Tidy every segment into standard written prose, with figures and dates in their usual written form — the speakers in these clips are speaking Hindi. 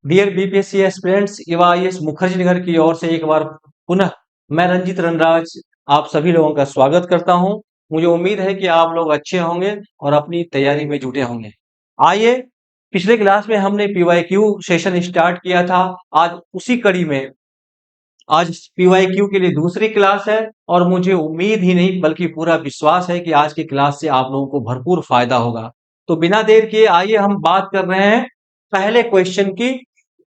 Dear BPSC aspirants, Eva IAS Mukherjee Nagar की ओर से एक बार पुनः मैं रंजित रनराज आप सभी लोगों का स्वागत करता हूं। मुझे उम्मीद है कि आप लोग अच्छे होंगे और अपनी तैयारी में जुटे होंगे। आइए, पिछले क्लास में हमने पीवाईक्यू सेशन स्टार्ट किया था। आज उसी कड़ी में आज पीवाईक्यू के लिए दूसरी क्लास है और मुझे उम्मीद ही नहीं बल्कि पूरा विश्वास है कि आज की क्लास से आप लोगों को भरपूर फायदा होगा। तो बिना देर किए आइए हम बात कर रहे हैं पहले क्वेश्चन की।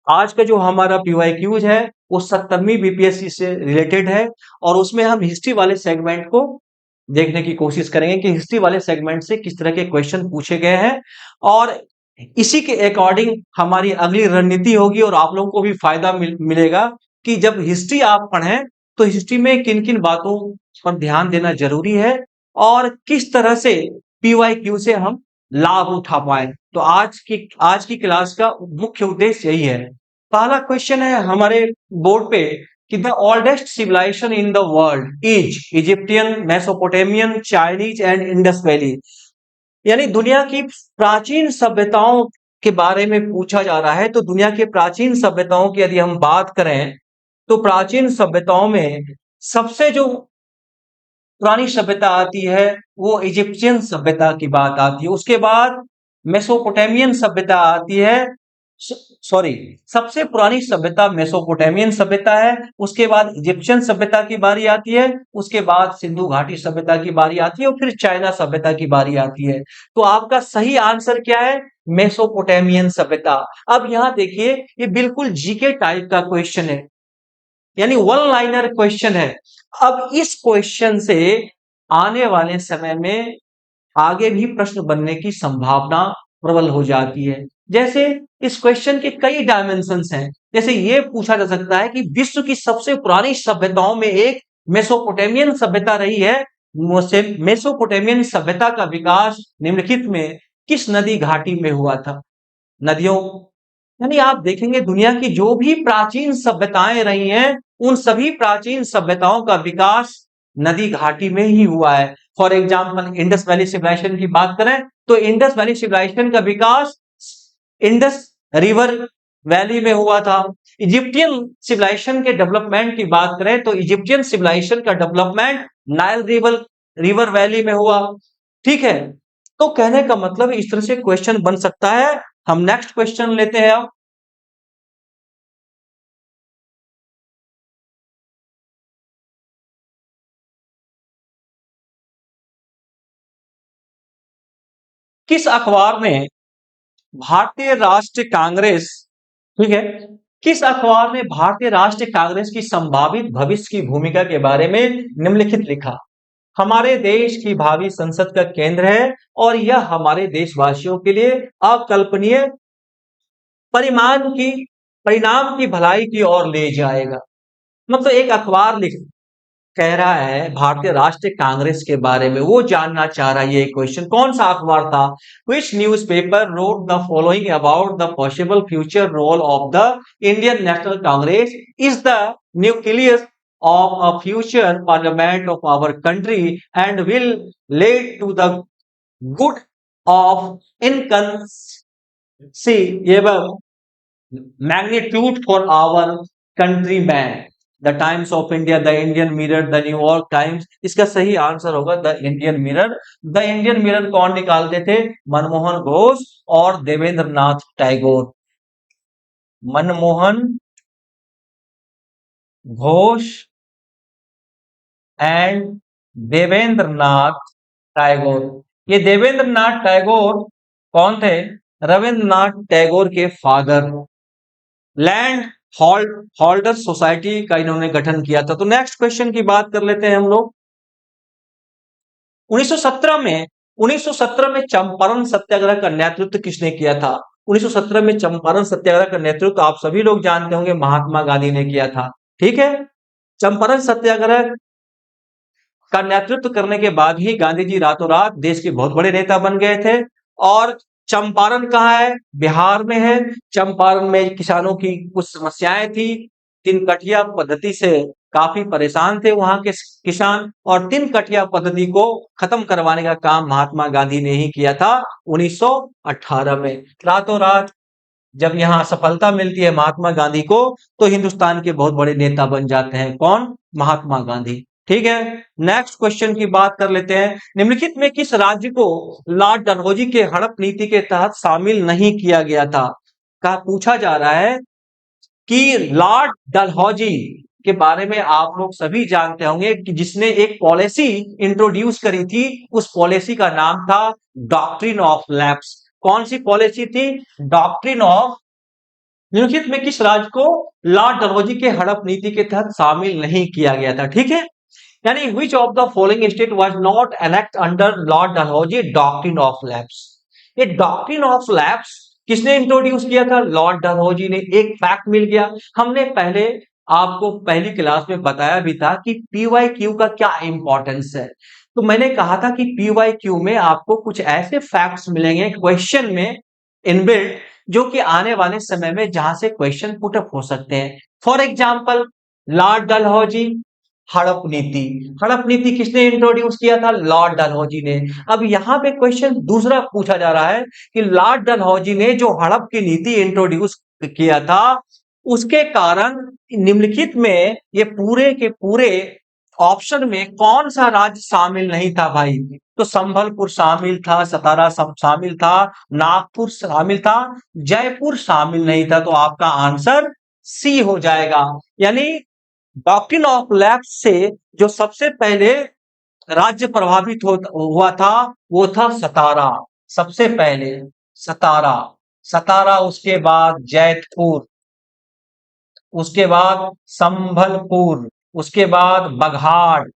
आज का जो हमारा पीवाईक्यूज है वो 70वीं बीपीएससी से रिलेटेड है और उसमें हम हिस्ट्री वाले सेगमेंट को देखने की कोशिश करेंगे कि हिस्ट्री वाले सेगमेंट से किस तरह के क्वेश्चन पूछे गए हैं और इसी के अकॉर्डिंग हमारी अगली रणनीति होगी और आप लोगों को भी फायदा मिलेगा कि जब हिस्ट्री आप पढ़ें तो हिस्ट्री में किन किन बातों पर ध्यान देना जरूरी है और किस तरह से पीवाईक्यू से हम लाभ उठा पाए। तो आज की क्लास का मुख्य उद्देश्य यही है। पहला क्वेश्चन है हमारे बोर्ड पे कि the oldest civilisation in the world is Egyptian, Mesopotamian, Chinese and Indus valley. यानी दुनिया की प्राचीन सभ्यताओं के बारे में पूछा जा रहा है। तो दुनिया के प्राचीन सभ्यताओं की यदि हम बात करें तो प्राचीन सभ्यताओं में सबसे जो पुरानी सभ्यता आती है वो इजिप्शियन सभ्यता की बात आती है। उसके बाद मेसोपोटामियन सभ्यता आती है। सॉरी, सबसे पुरानी सभ्यता मेसोपोटामियन सभ्यता है। उसके बाद इजिप्शियन सभ्यता की बारी आती है। उसके बाद सिंधु घाटी सभ्यता की बारी आती है और फिर चाइना सभ्यता की बारी आती है। तो आपका सही आंसर क्या है? मेसोपोटामियन सभ्यता। अब यहां देखिए, ये बिल्कुल जीके टाइप का क्वेश्चन है, यानी वन लाइनर क्वेश्चन है। अब इस क्वेश्चन से आने वाले समय में आगे भी प्रश्न बनने की संभावना प्रबल हो जाती है। जैसे इस क्वेश्चन के कई डायमेंशंस हैं। जैसे ये पूछा जा सकता है कि विश्व की सबसे पुरानी सभ्यताओं में एक मेसोपोटामियन सभ्यता रही है। मेसोपोटामियन सभ्यता का विकास निम्नलिखित में किस नदी घाटी में हुआ था? नदियों, यानी आप देखेंगे दुनिया की जो भी प्राचीन सभ्यताएं रही हैं उन सभी प्राचीन सभ्यताओं का विकास नदी घाटी में ही हुआ है। For example Indus valley civilisation की बात करें तो इंडस वैली सिविलाइजेशन का विकास इंडस रिवर वैली में हुआ था। इजिप्टियन सिविलाइजेशन के डेवलपमेंट की बात करें तो इजिप्टियन सिविलाइजेशन का डेवलपमेंट नाइल रिवर वैली में हुआ। ठीक है, तो कहने का मतलब इस तरह से क्वेश्चन बन सकता है। हम नेक्स्ट क्वेश्चन लेते हैं। अब किस अखबार में भारतीय राष्ट्रीय कांग्रेस, ठीक है, किस अखबार ने भारतीय राष्ट्रीय कांग्रेस की संभावित भविष्य की भूमिका के बारे में निम्नलिखित लिखा? हमारे देश की भावी संसद का केंद्र है और यह हमारे देशवासियों के लिए अकल्पनीय परिणाम की भलाई की ओर ले जाएगा। मतलब एक अखबार लिख कह रहा है भारतीय राष्ट्रीय कांग्रेस के बारे में, वो जानना चाह रहा है। ये क्वेश्चन कौन सा अखबार था? Which newspaper wrote the following about the possible future role of the Indian National Congress is the nucleus of a future parliament of our country and will lead to the good of inconceivable magnitude for our countrymen. The times of India, the Indian mirror, the New York times. इसका सही आंसर होगा the Indian mirror. The Indian mirror कौन निकालते थे? मनमोहन घोष और देवेंद्र नाथ टैगोर। मनमोहन घोष एंड देवेंद्र नाथ टैगोर। ये देवेंद्र नाथ टैगोर कौन थे? रविंद्रनाथ टैगोर के फादर। लैंड होल्डर सोसाइटी का इन्होंने गठन किया था। तो नेक्स्ट क्वेश्चन की बात कर लेते हैं हम लोग। 1917 में चंपारण सत्याग्रह का नेतृत्व किसने किया था? 1917 में चंपारण सत्याग्रह का नेतृत्व आप सभी लोग जानते होंगे महात्मा गांधी ने किया था। ठीक है, चंपारण सत्याग्रह का नेतृत्व करने के बाद ही गांधी जी रातों रात देश के बहुत बड़े नेता बन गए थे। और चंपारण कहाँ है? बिहार में है। चंपारण में किसानों की कुछ समस्याएं थी। तीन कठिया पद्धति से काफी परेशान थे वहां के किसान और तीन कठिया पद्धति को खत्म करवाने का काम महात्मा गांधी ने ही किया था 1918 में। रातों रात जब यहाँ सफलता मिलती है महात्मा गांधी को, तो हिंदुस्तान के बहुत बड़े नेता बन जाते हैं। कौन? महात्मा गांधी। ठीक है, नेक्स्ट क्वेश्चन की बात कर लेते हैं। निम्नलिखित में किस राज्य को लॉर्ड डलहौजी के हड़प नीति के तहत शामिल नहीं किया गया था? का पूछा जा रहा है कि लॉर्ड डलहौजी के बारे में आप लोग सभी जानते होंगे कि जिसने एक पॉलिसी इंट्रोड्यूस करी थी, उस पॉलिसी का नाम था डॉक्ट्रिन ऑफ लैप्स। कौन सी पॉलिसी थी? Doctrine of. निम्नलिखित में किस राज्य को लॉर्ड डलहौजी के हड़प नीति के तहत शामिल नहीं किया गया था? ठीक है, यानी which of the following state was not enact under Lord Dalhousie doctrine of lapse? ये डॉक्ट्रिन ऑफ लैप्स किसने इंट्रोड्यूस किया था? लॉर्ड डलहौजी ने। एक फैक्ट मिल गया, हमने पहले आपको पहली क्लास में बताया भी था कि पीवाईक्यू का क्या इंपॉर्टेंस है। तो मैंने कहा था कि पीवाईक्यू में आपको कुछ ऐसे फैक्ट्स मिलेंगे क्वेश्चन में इनबिल्ट, जो कि आने वाले समय में जहां से क्वेश्चन पुटअप हो सकते हैं। फॉर एग्जाम्पल, लॉर्ड डलहौजी हड़प नीति। हड़प नीति किसने इंट्रोड्यूस किया था? लॉर्ड डलहौजी ने। अब यहाँ पे क्वेश्चन दूसरा पूछा जा रहा है कि लॉर्ड डलहौजी ने जो हड़प की नीति इंट्रोड्यूस किया था, उसके कारण निम्नलिखित में ये पूरे के पूरे ऑप्शन में कौन सा राज्य शामिल नहीं था भाई? तो संभलपुर शामिल था, सतारा शामिल था, नागपुर शामिल था, जयपुर शामिल नहीं था। तो आपका आंसर सी हो जाएगा। यानी डॉक्ट्रिन ऑफ लैप्स से जो सबसे पहले राज्य प्रभावित हुआ था, वो था सतारा। सबसे पहले सतारा। सतारा, उसके बाद जैतपुर, उसके बाद संभलपुर, उसके बाद बघाट।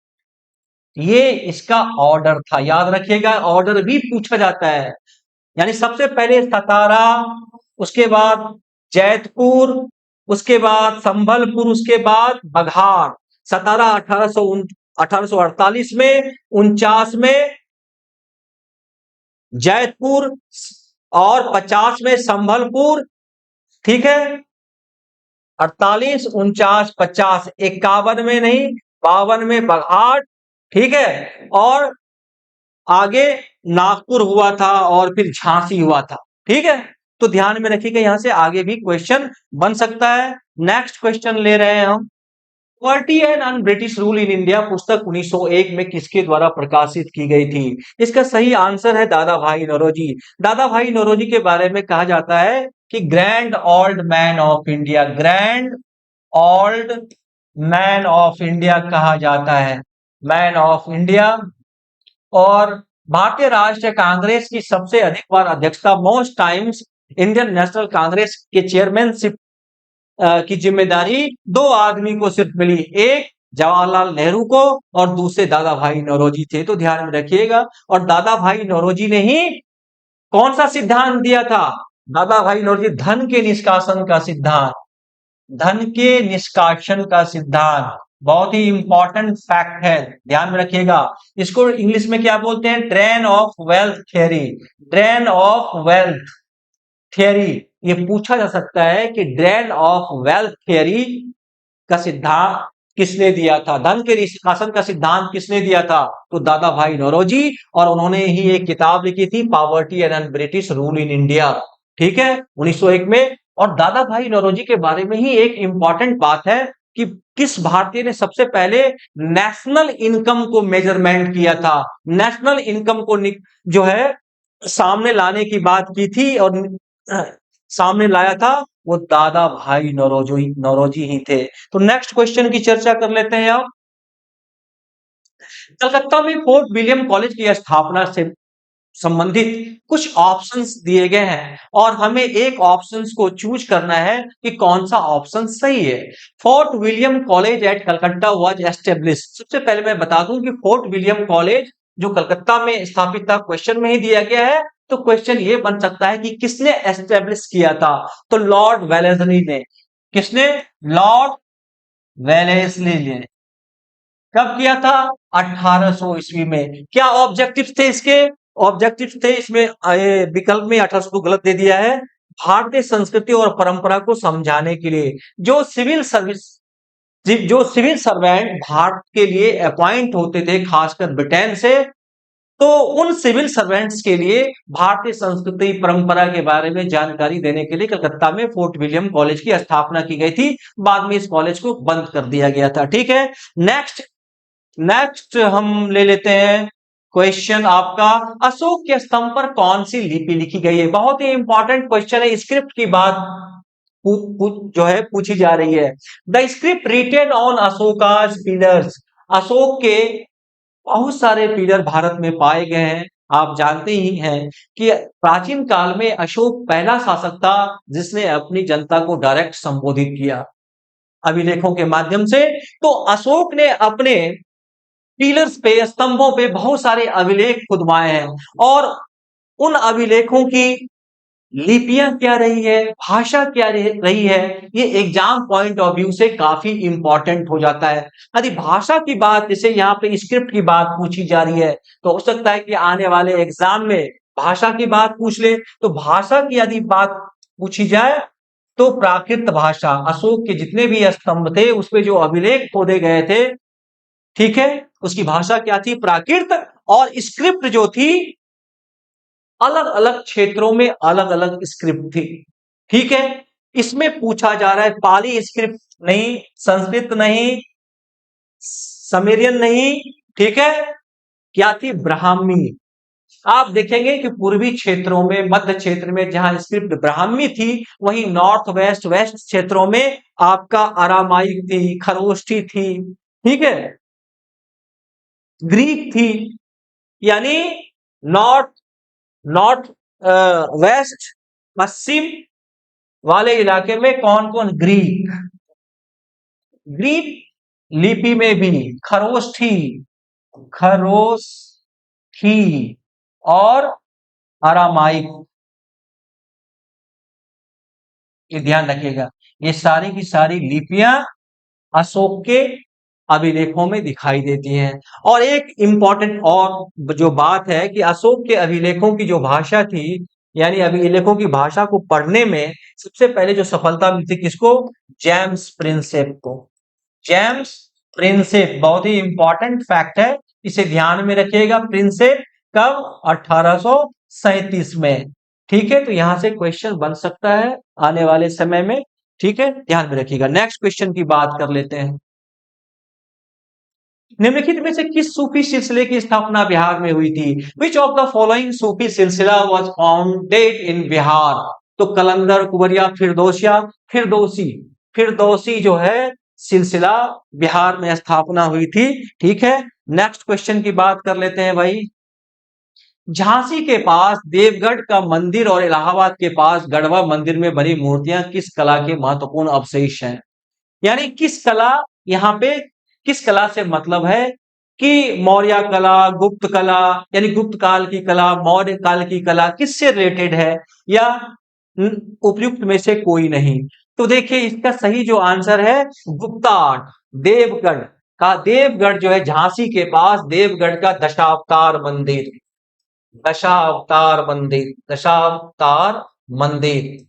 ये इसका ऑर्डर था, याद रखिएगा, ऑर्डर भी पूछा जाता है। यानी सबसे पहले सतारा, उसके बाद जैतपुर, उसके बाद संभलपुर, उसके बाद बघाट। सतारा 1848 में, 49 में जैतपुर और 50 में संभलपुर। ठीक है, 48, 49, 50, 51 में नहीं, 52 में बघाट। ठीक है, और आगे नागपुर हुआ था और फिर झांसी हुआ था। ठीक है, तो ध्यान में रखिएगा, यहां से आगे भी क्वेश्चन बन सकता है। नेक्स्ट क्वेश्चन ले रहे हैं हम। Poverty and un British rule in India पुस्तक 1901 में किसके द्वारा प्रकाशित की गई थी? इसका सही आंसर है दादा भाई नौरोजी। दादा भाई नौरोजी के बारे में कहा जाता है कि grand old man of India. Grand old man of India कहा जाता है, मैन ऑफ इंडिया। और भारतीय राष्ट्रीय कांग्रेस की सबसे अधिक बार अध्यक्षता, most times Indian National Congress के चेयरमैनशिप की जिम्मेदारी दो आदमी को सिर्फ मिली, एक जवाहरलाल नेहरू को और दूसरे दादा भाई नौरोजी थे। तो ध्यान में रखिएगा। और दादा भाई नौरोजी ने ही कौन सा सिद्धांत दिया था? दादा भाई नौरोजी धन के निष्कासन का सिद्धांत, धन के निष्कासन का सिद्धांत बहुत ही इंपॉर्टेंट फैक्ट है, ध्यान में रखिएगा। इसको इंग्लिश में क्या बोलते हैं? Drain of wealth theory. Drain of wealth theory, ये पूछा जा सकता है कि ड्रेन ऑफ वेल्थ थियरी का सिद्धांत किसने दिया था? धन के निष्कासन का सिद्धांत किसने दिया था? तो दादा भाई नौरोजी। और उन्होंने ही एक किताब लिखी थी, poverty and British rule in India. ठीक है, 1901 में। और दादा भाई नौरोजी के बारे में ही एक इंपॉर्टेंट बात है कि किस भारतीय ने सबसे पहले नेशनल इनकम को मेजरमेंट किया था? नेशनल इनकम को जो है सामने लाने की बात की थी और सामने लाया था, वो दादा भाई नौरोजी ही थे। तो नेक्स्ट क्वेश्चन की चर्चा कर लेते हैं आप। कलकत्ता में फोर्ट विलियम कॉलेज की स्थापना से संबंधित कुछ ऑप्शंस दिए गए हैं और हमें एक ऑप्शंस को चूज करना है कि कौन सा ऑप्शन सही है। Fort William college eight Calcutta was established. सबसे पहले मैं बता दूं कि फोर्ट विलियम कॉलेज जो कलकत्ता में स्थापित था, क्वेश्चन में ही दिया गया है। तो क्वेश्चन ये बन सकता है कि किसने एस्टेब्लिश किया था? तो लॉर्ड वेलेस्ली ने। किसने? लॉर्ड वेलेस्ली ने। कब किया था? 1800 ईस्वी में। क्या ऑब्जेक्टिव थे इसके? ऑब्जेक्टिव थे इसमें, विकल्प में 1800 को गलत दे दिया है। भारतीय संस्कृति और परंपरा को समझाने के लिए जो सिविल सर्वेंट भारत के लिए अपॉइंट होते थे, खासकर ब्रिटेन से, तो उन सिविल सर्वेंट्स के लिए भारतीय संस्कृति परंपरा के बारे में जानकारी देने के लिए कलकत्ता में फोर्ट विलियम कॉलेज की स्थापना की गई थी। बाद में इस कॉलेज को बंद कर दिया गया था। ठीक है, नेक्स्ट नेक्स्ट हम ले लेते हैं क्वेश्चन आपका, अशोक के स्तंभ पर कौन सी लिपि लिखी गई है? बहुत ही इंपॉर्टेंट क्वेश्चन है, स्क्रिप्ट की बात जो है पूछी जा रही है। The script written on Ashoka's pillars, Ashoka के बहुत सारे पिलर भारत में पाए गए हैं। आप जानते ही हैं कि प्राचीन काल में अशोक पहला शासक था जिसने अपनी जनता को डायरेक्ट संबोधित किया अभिलेखों के माध्यम से। तो अशोक ने अपने पिलर्स पे, स्तंभों पे बहुत सारे अभिलेख खुदवाए हैं और उन अभिलेखों की लिपियां क्या रही है, भाषा क्या रही है, ये एग्जाम पॉइंट ऑफ व्यू से काफी इंपॉर्टेंट हो जाता है। यदि भाषा की बात, जैसे यहाँ पे स्क्रिप्ट की बात पूछी जा रही है, तो हो सकता है कि आने वाले एग्जाम में भाषा की बात पूछ ले। तो भाषा की यदि बात पूछी जाए तो प्राकृत भाषा, अशोक के जितने भी स्तंभ थे उसपे जो अभिलेख खोदे गए थे, ठीक है, उसकी भाषा क्या थी? प्राकृत। और स्क्रिप्ट जो थी, अलग अलग क्षेत्रों में अलग अलग स्क्रिप्ट थी। ठीक है, इसमें पूछा जा रहा है पाली स्क्रिप्ट नहीं, संस्कृत नहीं, समेरियन नहीं, ठीक है, क्या थी? ब्राह्मी। आप देखेंगे कि पूर्वी क्षेत्रों में, मध्य क्षेत्र में जहां स्क्रिप्ट ब्राह्मी थी, वहीं नॉर्थ वेस्ट, वेस्ट क्षेत्रों में आपका अरामाइक थी, खरोष्ठी थी, ठीक है, ग्रीक थी। यानी नॉर्थ नॉर्थ वेस्ट, पश्चिम वाले इलाके में कौन कौन? ग्रीक। ग्रीक लिपि में भी खरोष्ठी, खरोष्ठी और अरामाइक, ये ध्यान रखिएगा, ये सारी की सारी लिपियां अशोक के अभिलेखों में दिखाई देती हैं। और एक इंपॉर्टेंट और जो बात है कि अशोक के अभिलेखों की जो भाषा थी, यानी अभिलेखों की भाषा को पढ़ने में सबसे पहले जो सफलता मिली थी किसको? जेम्स प्रिंसेप को। जेम्स प्रिंसेप बहुत ही इंपॉर्टेंट फैक्ट है, इसे ध्यान में रखिएगा। प्रिंसेप कब? 1837 में। ठीक है, तो यहां से क्वेश्चन बन सकता है आने वाले समय में। ठीक है, ध्यान में रखिएगा। नेक्स्ट क्वेश्चन की बात कर लेते हैं। निम्नलिखित में से किस सूफी सिलसिले की स्थापना बिहार में हुई थी? विच ऑफ द फॉलोइंग सूफी सिलसिला वॉज फाउंडेड इन बिहार? तो कलंदर, कुबरिया, फिरदौसिया, फिरदौसी, फिरदौसी जो है सिलसिला बिहार में स्थापना हुई थी। ठीक है, नेक्स्ट क्वेश्चन की बात कर लेते हैं भाई। झांसी के पास देवगढ़ का मंदिर और इलाहाबाद के पास गढ़वा मंदिर में बनी मूर्तियां किस कला के महत्वपूर्ण अवशेष हैं? यानी किस कला, यहाँ पे किस कला से मतलब है कि मौर्य कला, गुप्त कला, यानी गुप्त काल की कला, मौर्य काल की कला, किससे रिलेटेड है, या उपयुक्त में से कोई नहीं? तो देखिए इसका सही जो आंसर है गुप्ता आर्ट, देवगढ़ का, देवगढ़ जो है झांसी के पास, देवगढ़ का दशावतार मंदिर, दशावतार मंदिर, दशावतार मंदिर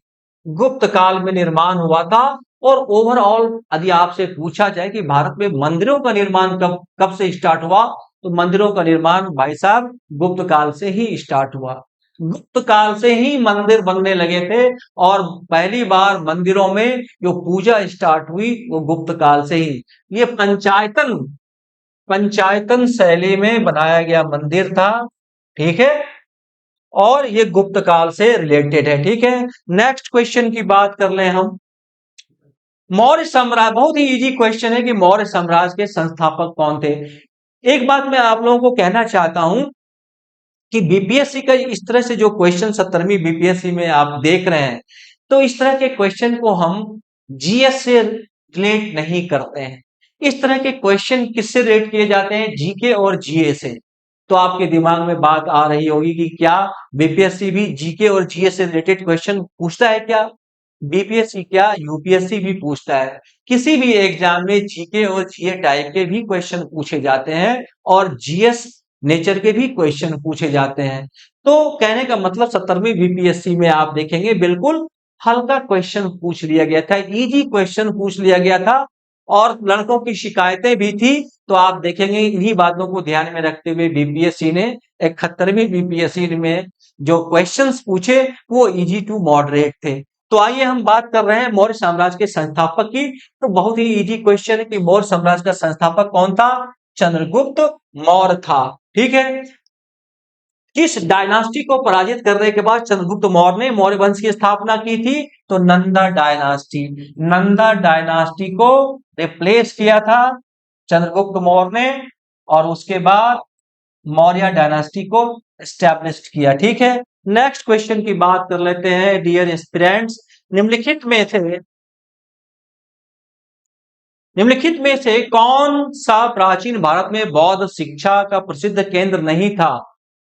गुप्त काल में निर्माण हुआ था। और ओवरऑल यदि आपसे पूछा जाए कि भारत में मंदिरों का निर्माण कब कब से स्टार्ट हुआ, तो मंदिरों का निर्माण भाई साहब गुप्त काल से ही स्टार्ट हुआ। गुप्त काल से ही मंदिर बनने लगे थे और पहली बार मंदिरों में जो पूजा स्टार्ट हुई वो गुप्त काल से ही। ये पंचायतन पंचायतन शैली में बनाया गया मंदिर था। ठीक है, और ये गुप्त काल से रिलेटेड है। ठीक है, नेक्स्ट क्वेश्चन की बात कर लें हम। मौर्य साम्राज्य, बहुत ही इजी क्वेश्चन है कि मौर्य साम्राज्य के संस्थापक कौन थे? एक बात मैं आप लोगों को कहना चाहता हूं कि बीपीएससी का इस तरह से जो क्वेश्चन 17वीं बीपीएससी में आप देख रहे हैं, तो इस तरह के क्वेश्चन को हम जीएस से रिलेट नहीं करते हैं। इस तरह के क्वेश्चन किससे रिलेट किए जाते हैं? जीके और जीए से। तो आपके दिमाग में बात आ रही होगी कि क्या बीपीएससी भी जीके और जीए से रिलेटेड क्वेश्चन पूछता है क्या? बीपीएससी क्या, यूपीएससी भी पूछता है। किसी भी एग्जाम में जीके और जीए टाइप के भी क्वेश्चन पूछे जाते हैं और जीएस नेचर के भी क्वेश्चन पूछे जाते हैं। तो कहने का मतलब 17वीं बीपीएससी में आप देखेंगे बिल्कुल हल्का क्वेश्चन पूछ लिया गया था, इजी क्वेश्चन पूछ लिया गया था। और लड़कों की शिकायतें भी थी। तो आप देखेंगे इन्हीं बातों को ध्यान में रखते हुए बीपीएससी ने 71वीं बीपीएससी में जो क्वेश्चंस पूछे वो इजी टू मॉडरेट थे। तो आइए हम बात कर रहे हैं मौर्य साम्राज्य के संस्थापक की। तो बहुत ही इजी क्वेश्चन है कि मौर्य साम्राज्य का संस्थापक कौन था? चंद्रगुप्त मौर्य था। ठीक है। किस डायनास्टी को पराजित करने के बाद चंद्रगुप्त मौर्य ने मौर्य वंश की स्थापना की थी? तो नंदा डायनास्टी। नंदा डायनास्टी को रिप्लेस किया था चंद्रगुप्त मौर्य ने और उसके बाद मौर्य डायनास्टी को एस्टैब्लिश किया। ठीक है। नेक्स्ट क्वेश्चन की बात कर लेते हैं डियर एस्पिरेंट्स। निम्नलिखित में से कौन सा प्राचीन भारत में बौद्ध शिक्षा का प्रसिद्ध केंद्र नहीं था?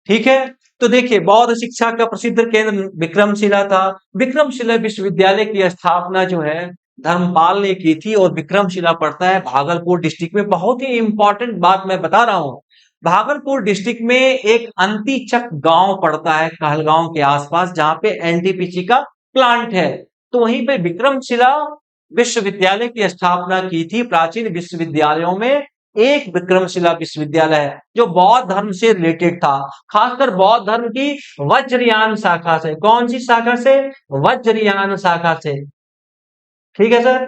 ठीक है। तो देखिए बौद्ध शिक्षा का प्रसिद्ध केंद्र विक्रमशिला था। विक्रमशिला विश्वविद्यालय की स्थापना जो है धर्मपाल ने की थी और विक्रमशिला पड़ता है भागलपुर डिस्ट्रिक्ट में। बहुत ही इंपॉर्टेंट बात मैं बता रहा हूं। भागलपुर डिस्ट्रिक्ट में एक अंतिचक गांव पड़ता है कहलगांव के आसपास, जहां पे एनटीपीसी का प्लांट है। तो वहीं पे विक्रमशिला विश्वविद्यालय की स्थापना की थी। प्राचीन विश्वविद्यालयों में एक विक्रमशिला विश्वविद्यालय है जो बौद्ध धर्म से रिलेटेड था, खासकर बौद्ध धर्म की वज्रयान शाखा से। कौन सी शाखा से? वज्रयान शाखा से। ठीक है सर।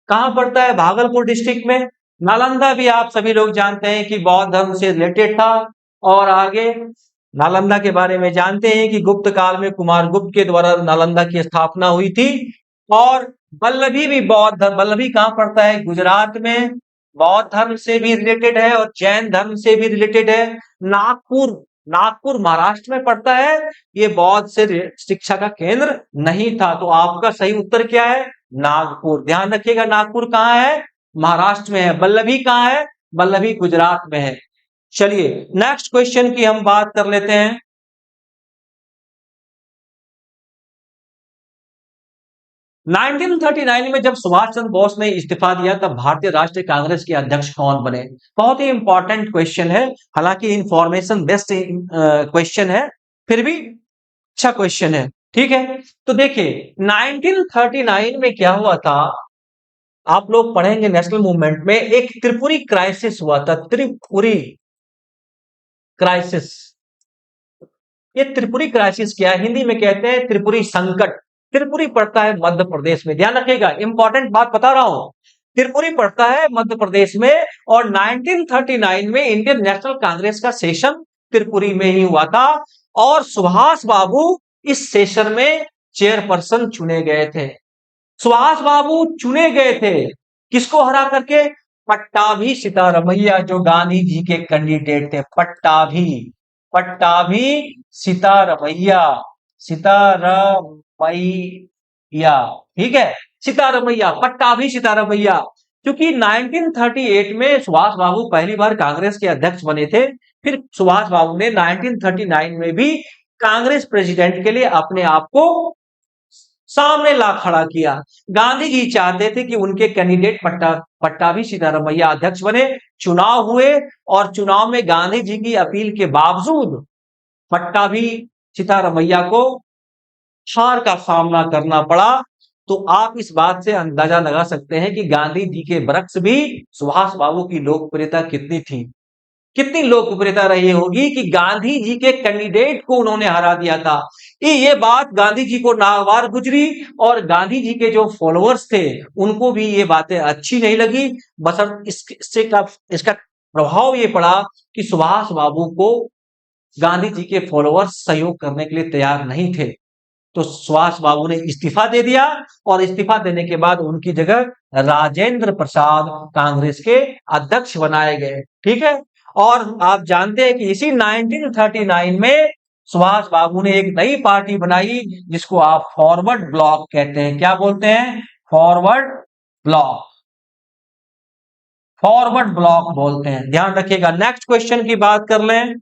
कहां पड़ता है? भागलपुर डिस्ट्रिक्ट में। नालंदा भी आप सभी लोग जानते हैं कि बौद्ध धर्म से रिलेटेड था। और आगे नालंदा के बारे में जानते हैं कि गुप्त काल में कुमार गुप्त के द्वारा नालंदा की स्थापना हुई थी। और वल्लभी भी बौद्ध धर्म, वल्लभी कहां पड़ता है? गुजरात में। बौद्ध धर्म से भी रिलेटेड है और जैन धर्म से भी रिलेटेड है। नागपुर, नागपुर महाराष्ट्र में पड़ता है। ये बौद्ध से शिक्षा का केंद्र नहीं था। तो आपका सही उत्तर क्या है? नागपुर। ध्यान रखिएगा नागपुर कहां है? महाराष्ट्र में है। वल्लभी कहां है? वल्लभी गुजरात में है। चलिए नेक्स्ट क्वेश्चन की हम बात कर लेते हैं। 1939 में जब सुभाष चंद्र बोस ने इस्तीफा दिया तब भारतीय राष्ट्रीय कांग्रेस के अध्यक्ष कौन बने? बहुत ही इंपॉर्टेंट क्वेश्चन है, हालांकि इंफॉर्मेशन बेस्ड क्वेश्चन है, फिर भी अच्छा क्वेश्चन है। ठीक है। तो देखिए 1939 में क्या हुआ था, आप लोग पढ़ेंगे नेशनल मूवमेंट में एक त्रिपुरी क्राइसिस हुआ था। त्रिपुरी क्राइसिस। ये त्रिपुरी क्राइसिस क्या है? हिंदी में कहते हैं त्रिपुरी संकट। त्रिपुरी पड़ता है मध्य प्रदेश में। ध्यान रखिएगा, इंपॉर्टेंट बात बता रहा हूं। त्रिपुरी पड़ता है मध्य प्रदेश में और 1939 में इंडियन नेशनल कांग्रेस का सेशन त्रिपुरी में ही हुआ था और सुभाष बाबू इस सेशन में चेयरपर्सन चुने गए थे। सुभाष बाबू चुने गए थे किसको हरा करके? पट्टाभी सीतारमैया, जो गांधी जी के कैंडिडेट थे। पट्टाभी, पट्टाभी सीतारमैया, सीतारमैया। ठीक है, सीतारमैया, पट्टाभी सीतारमैया। क्योंकि 1938 में सुभाष बाबू पहली बार कांग्रेस के अध्यक्ष बने थे। फिर सुभाष बाबू ने 1939 में भी कांग्रेस प्रेसिडेंट के लिए अपने आप को सामने ला खड़ा किया। गांधी जी चाहते थे कि उनके कैंडिडेट पट्टाभी सीतारमैया अध्यक्ष बने। चुनाव हुए और चुनाव में गांधी जी की अपील के बावजूद पट्टाभी सीतारमैया को हार का सामना करना पड़ा। तो आप इस बात से अंदाजा लगा सकते हैं कि गांधी जी के बरक्स भी सुभाष बाबू की लोकप्रियता कितनी थी, कितनी लोकप्रियता रही होगी कि गांधी जी के कैंडिडेट को उन्होंने हरा दिया था। ये बात गांधी जी को नागवार गुजरी और गांधी जी के जो फॉलोअर्स थे उनको भी ये बातें अच्छी नहीं लगी। बस इसका प्रभाव ये पड़ा कि सुभाष बाबू को गांधी जी के फॉलोअर्स सहयोग करने के लिए तैयार नहीं थे। तो सुभाष बाबू ने इस्तीफा दे दिया और इस्तीफा देने के बाद उनकी जगह राजेंद्र प्रसाद कांग्रेस के अध्यक्ष बनाए गए। ठीक है। और आप जानते हैं कि इसी 1939 में सुभाष बाबू ने एक नई पार्टी बनाई जिसको आप फॉरवर्ड ब्लॉक कहते हैं। क्या बोलते हैं? फॉरवर्ड ब्लॉक, फॉरवर्ड ब्लॉक बोलते हैं। ध्यान रखिएगा। नेक्स्ट क्वेश्चन की बात कर लें।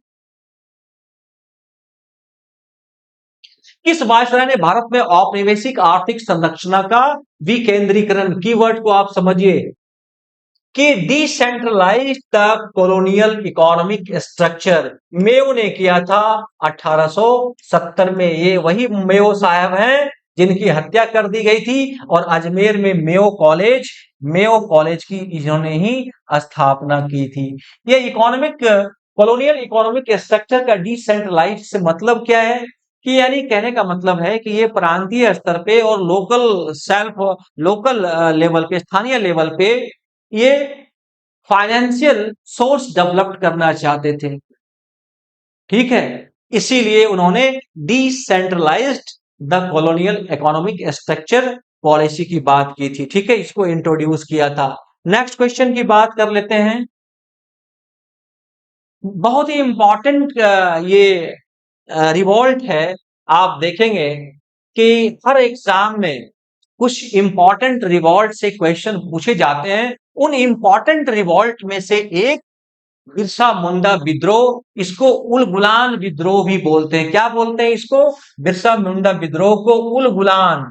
किस वायसराय ने भारत में औपनिवेशिक आर्थिक संरचना का विकेंद्रीकरण, कीवर्ड को आप समझिए, कि decentralise the colonial economic structure, Mayo ने किया था 1870 में। ये वही मेयो साहब हैं जिनकी हत्या कर दी गई थी, और अजमेर में मेयो कॉलेज की इन्होंने ही स्थापना की थी। ये कॉलोनियल इकोनॉमिक स्ट्रक्चर का डिसेंट्रलाइज से मतलब क्या है कि यानी कहने का मतलब है कि ये प्रांतीय स्तर पे और लोकल लेवल पे, स्थानीय लेवल पे ये फाइनेंशियल सोर्स डेवलप करना चाहते थे। ठीक है, इसीलिए उन्होंने decentralised the colonial economic structure policy की बात की थी। ठीक है, इसको इंट्रोड्यूस किया था। नेक्स्ट क्वेश्चन की बात कर लेते हैं। बहुत ही इंपॉर्टेंट ये रिवॉल्ट है। आप देखेंगे कि हर एग्जाम में कुछ इंपॉर्टेंट रिवॉल्ट से क्वेश्चन पूछे जाते हैं। उन इंपॉर्टेंट रिवॉल्ट में से एक बिरसा मुंडा विद्रोह, इसको उल गुलान विद्रोह भी बोलते हैं। क्या बोलते हैं इसको? बिरसा मुंडा विद्रोह को उल गुलान।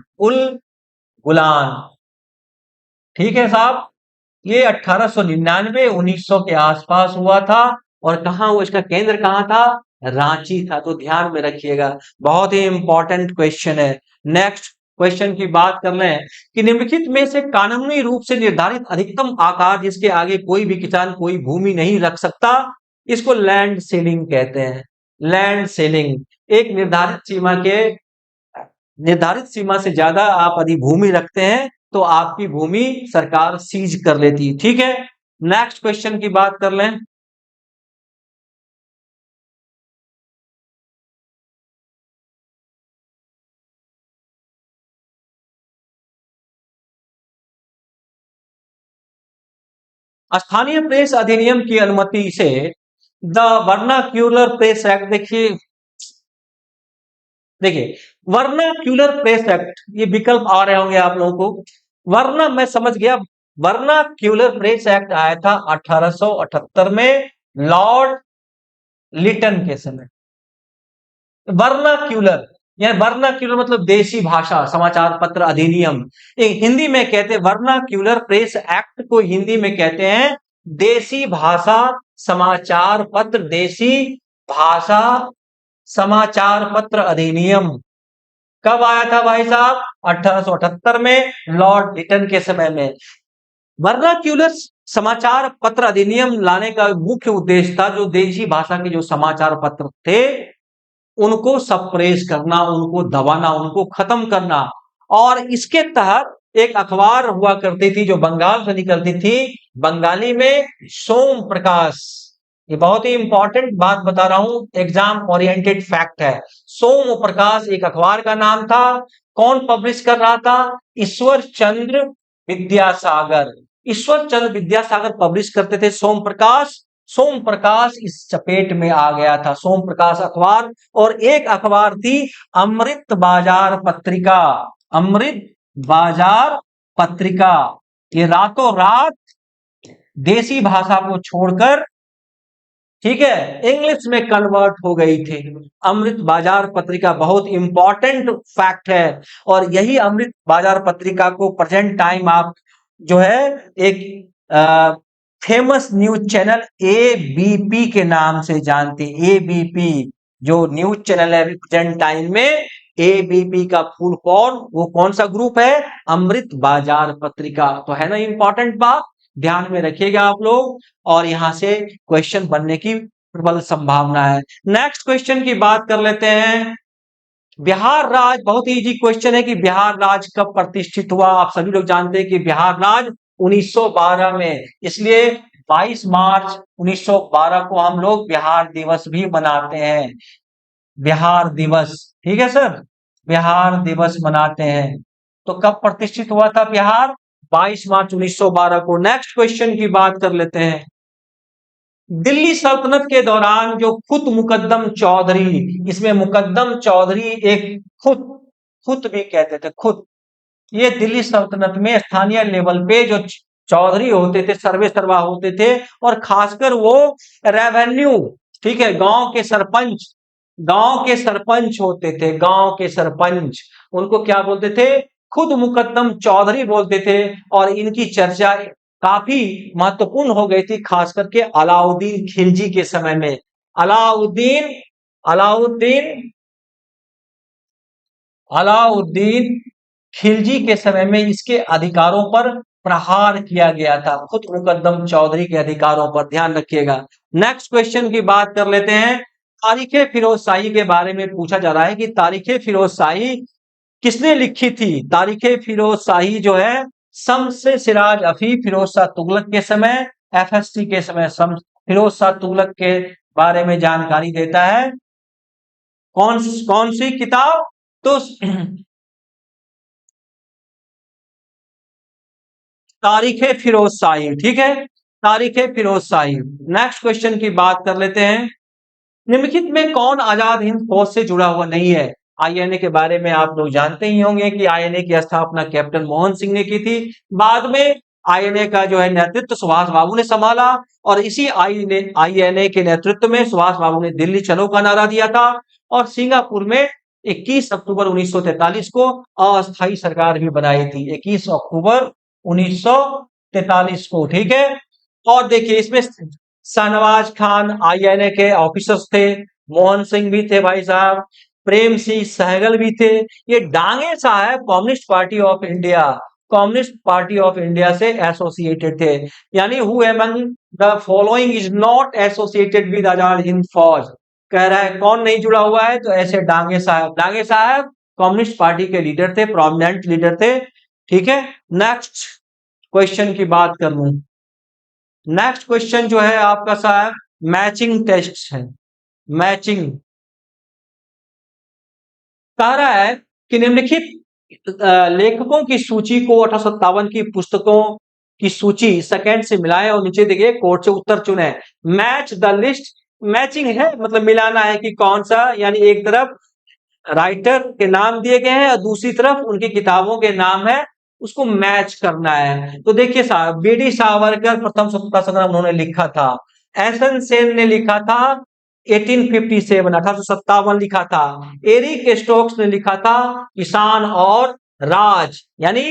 ठीक है साहब, ये 1899 1900 के आसपास हुआ था। और कहाँ हुआ, इसका केंद्र कहाँ था? रांची था। तो ध्यान में रखिएगा, बहुत ही इंपॉर्टेंट क्वेश्चन है। नेक्स्ट क्वेश्चन की बात कर लें कि निम्नलिखित में से कानूनी रूप से निर्धारित अधिकतम आकार जिसके आगे कोई भी किसान कोई भूमि नहीं रख सकता, इसको लैंड सीलिंग कहते हैं। लैंड सीलिंग, एक निर्धारित सीमा से ज्यादा आप यदि भूमि रखते हैं तो आपकी भूमि सरकार सीज कर लेती है। ठीक है, नेक्स्ट क्वेश्चन की बात कर लें। स्थानीय प्रेस अधिनियम की अनुमति से द वर्नाक्यूलर प्रेस एक्ट, देखिए देखिए वर्नाक्यूलर प्रेस एक्ट, ये विकल्प आ रहे होंगे आप लोगों को। मैं समझ गया। वर्नाक्यूलर प्रेस एक्ट आया था 1878 में, लॉर्ड लिटन के समय। वर्नाक्यूलर यानी वर्नाक्यूलर मतलब देशी भाषा समाचार पत्र अधिनियम। हिंदी में कहते हैं वर्नाक्यूलर प्रेस एक्ट को, हिंदी में कहते हैं देशी भाषा समाचार पत्र, देशी भाषा समाचार पत्र अधिनियम। कब आया था भाई साहब? 1878 में, लॉर्ड लिटन के समय में। वर्नाक्यूलर समाचार पत्र अधिनियम लाने का मुख्य उद्देश्य था जो देशी भाषा के जो समाचार पत्र थे उनको सप्रेस करना, उनको दबाना, उनको खत्म करना। और इसके तहत एक अखबार हुआ करती थी जो बंगाल से निकलती थी, बंगाली में सोम प्रकाश। ये बहुत ही इंपॉर्टेंट बात बता रहा हूं, एग्जाम ओरिएंटेड फैक्ट है। सोम प्रकाश एक अखबार का नाम था। कौन पब्लिश कर रहा था? ईश्वर चंद्र विद्यासागर। ईश्वर चंद्र विद्यासागर पब्लिश करते थे सोम प्रकाश इस चपेट में आ गया था, सोम प्रकाश अखबार। और एक अखबार थी अमृत बाजार पत्रिका। अमृत बाजार पत्रिका, ये रातों रात देसी भाषा को छोड़कर, ठीक है, इंग्लिश में कन्वर्ट हो गई थी। अमृत बाजार पत्रिका बहुत इंपॉर्टेंट फैक्ट है। और यही अमृत बाजार पत्रिका को प्रेजेंट टाइम आप जो है एक फेमस न्यूज चैनल एबीपी के नाम से जानते हैं। एबीपी जो न्यूज चैनल है प्रेजेंट टाइम में, एबीपी का फुल फॉर्म वो कौन सा ग्रुप है? अमृत बाजार पत्रिका। तो है ना इंपॉर्टेंट बात, ध्यान में रखिएगा आप लोग। और यहां से क्वेश्चन बनने की प्रबल संभावना है। नेक्स्ट क्वेश्चन की बात कर लेते हैं। बिहार राज्य, बहुत ही इजी क्वेश्चन है कि बिहार राज्य कब प्रतिष्ठित हुआ? आप सभी लोग जानते हैं कि बिहार राज्य 1912 में, इसलिए 22 मार्च 1912 को हम लोग बिहार दिवस भी मनाते हैं। बिहार दिवस, ठीक है सर, बिहार दिवस मनाते हैं। तो कब प्रतिष्ठित हुआ था बिहार? 22 मार्च 1912 को। नेक्स्ट क्वेश्चन की बात कर लेते हैं। दिल्ली सल्तनत के दौरान जो खुत मुकद्दम चौधरी, इसमें मुकद्दम चौधरी एक खुत भी कहते थे, खुत। ये दिल्ली सल्तनत में स्थानीय लेवल पे जो चौधरी होते थे, सर्वे सर्वा होते थे, और खासकर वो रेवेन्यू, ठीक है, गांव के सरपंच होते थे, गांव के सरपंच, उनको क्या बोलते थे? खुद मुकद्दम चौधरी बोलते थे। और इनकी चर्चा काफी महत्वपूर्ण हो गई थी, खास करके अलाउद्दीन खिलजी के समय में। अलाउद्दीन अलाउद्दीन अलाउद्दीन खिलजी के समय में इसके अधिकारों पर प्रहार किया गया था, खुद मुकद्दम चौधरी के अधिकारों पर, ध्यान रखिएगा। नेक्स्ट क्वेश्चन की बात कर लेते हैं। तारीखे फिरोज शाही के बारे में पूछा जा रहा है कि तारीखे फिरोज शाही किसने लिखी थी। तारीखे फिरोज शाही जो है शम्स सिराज अफी फिरोज शाह तुगलक के समय, एफएसटी के समय शम्स फिरोज शाह तुगलक के बारे में जानकारी देता है। कौन कौन सी किताब? तो तारीखे फिरोज शाही, ठीक है, तारीखे फिरोज शाही। नेक्स्ट क्वेश्चन की बात कर लेते हैं। निम्नलिखित में कौन आजाद हिंद फौज से जुड़ा हुआ नहीं है। आईएनए के बारे में आप लोग जानते ही होंगे कि आईएनए की स्थापना कैप्टन मोहन सिंह ने की थी। बाद में आईएनए का जो है नेतृत्व सुभाष बाबू ने संभाला, और इसी आईएनए के नेतृत्व में सुभाष बाबू ने दिल्ली चलो का नारा दिया था, और सिंगापुर में 21 अक्टूबर 1943 को अस्थायी सरकार भी बनाई थी, 21 अक्टूबर 1943 को, ठीक है। और देखिए इसमें शाहनवाज खान आईएनए के ऑफिसर्स थे, मोहन सिंह भी थे भाई साहब, प्रेम सिंह सहगल भी थे। ये डांगे साहब Communist Party of India, Communist Party of India से एसोसिएटेड थे। यानी who among the following is not associated with Azad Hind Fauj, कह रहा है कौन नहीं जुड़ा हुआ है, तो ऐसे डांगे साहब। डांगे साहब कम्युनिस्ट पार्टी के लीडर थे, प्रोमिनेंट लीडर थे, ठीक है। नेक्स्ट क्वेश्चन की बात कर लूं। नेक्स्ट क्वेश्चन जो है आपका साहब मैचिंग टेस्ट है। मैचिंग कह रहा है कि निम्नलिखित लेखकों की सूची को 1857 की पुस्तकों की सूची सेकंड से मिलाएं, और नीचे देखिए कोर्ट से उत्तर चुने। मैच द लिस्ट, मैचिंग है मतलब मिलाना है कि कौन सा, यानी एक तरफ राइटर के नाम दिए गए हैं और दूसरी तरफ उनकी किताबों के नाम है, उसको मैच करना है। तो देखिए साहब, बीडी सावरकर प्रथम स्वतंत्रता संग्राम उन्होंने लिखा था, एसएन सेन ने लिखा था 1857 1857 लिखा था, एरिक स्टोक्स ने लिखा था किसान और राज यानी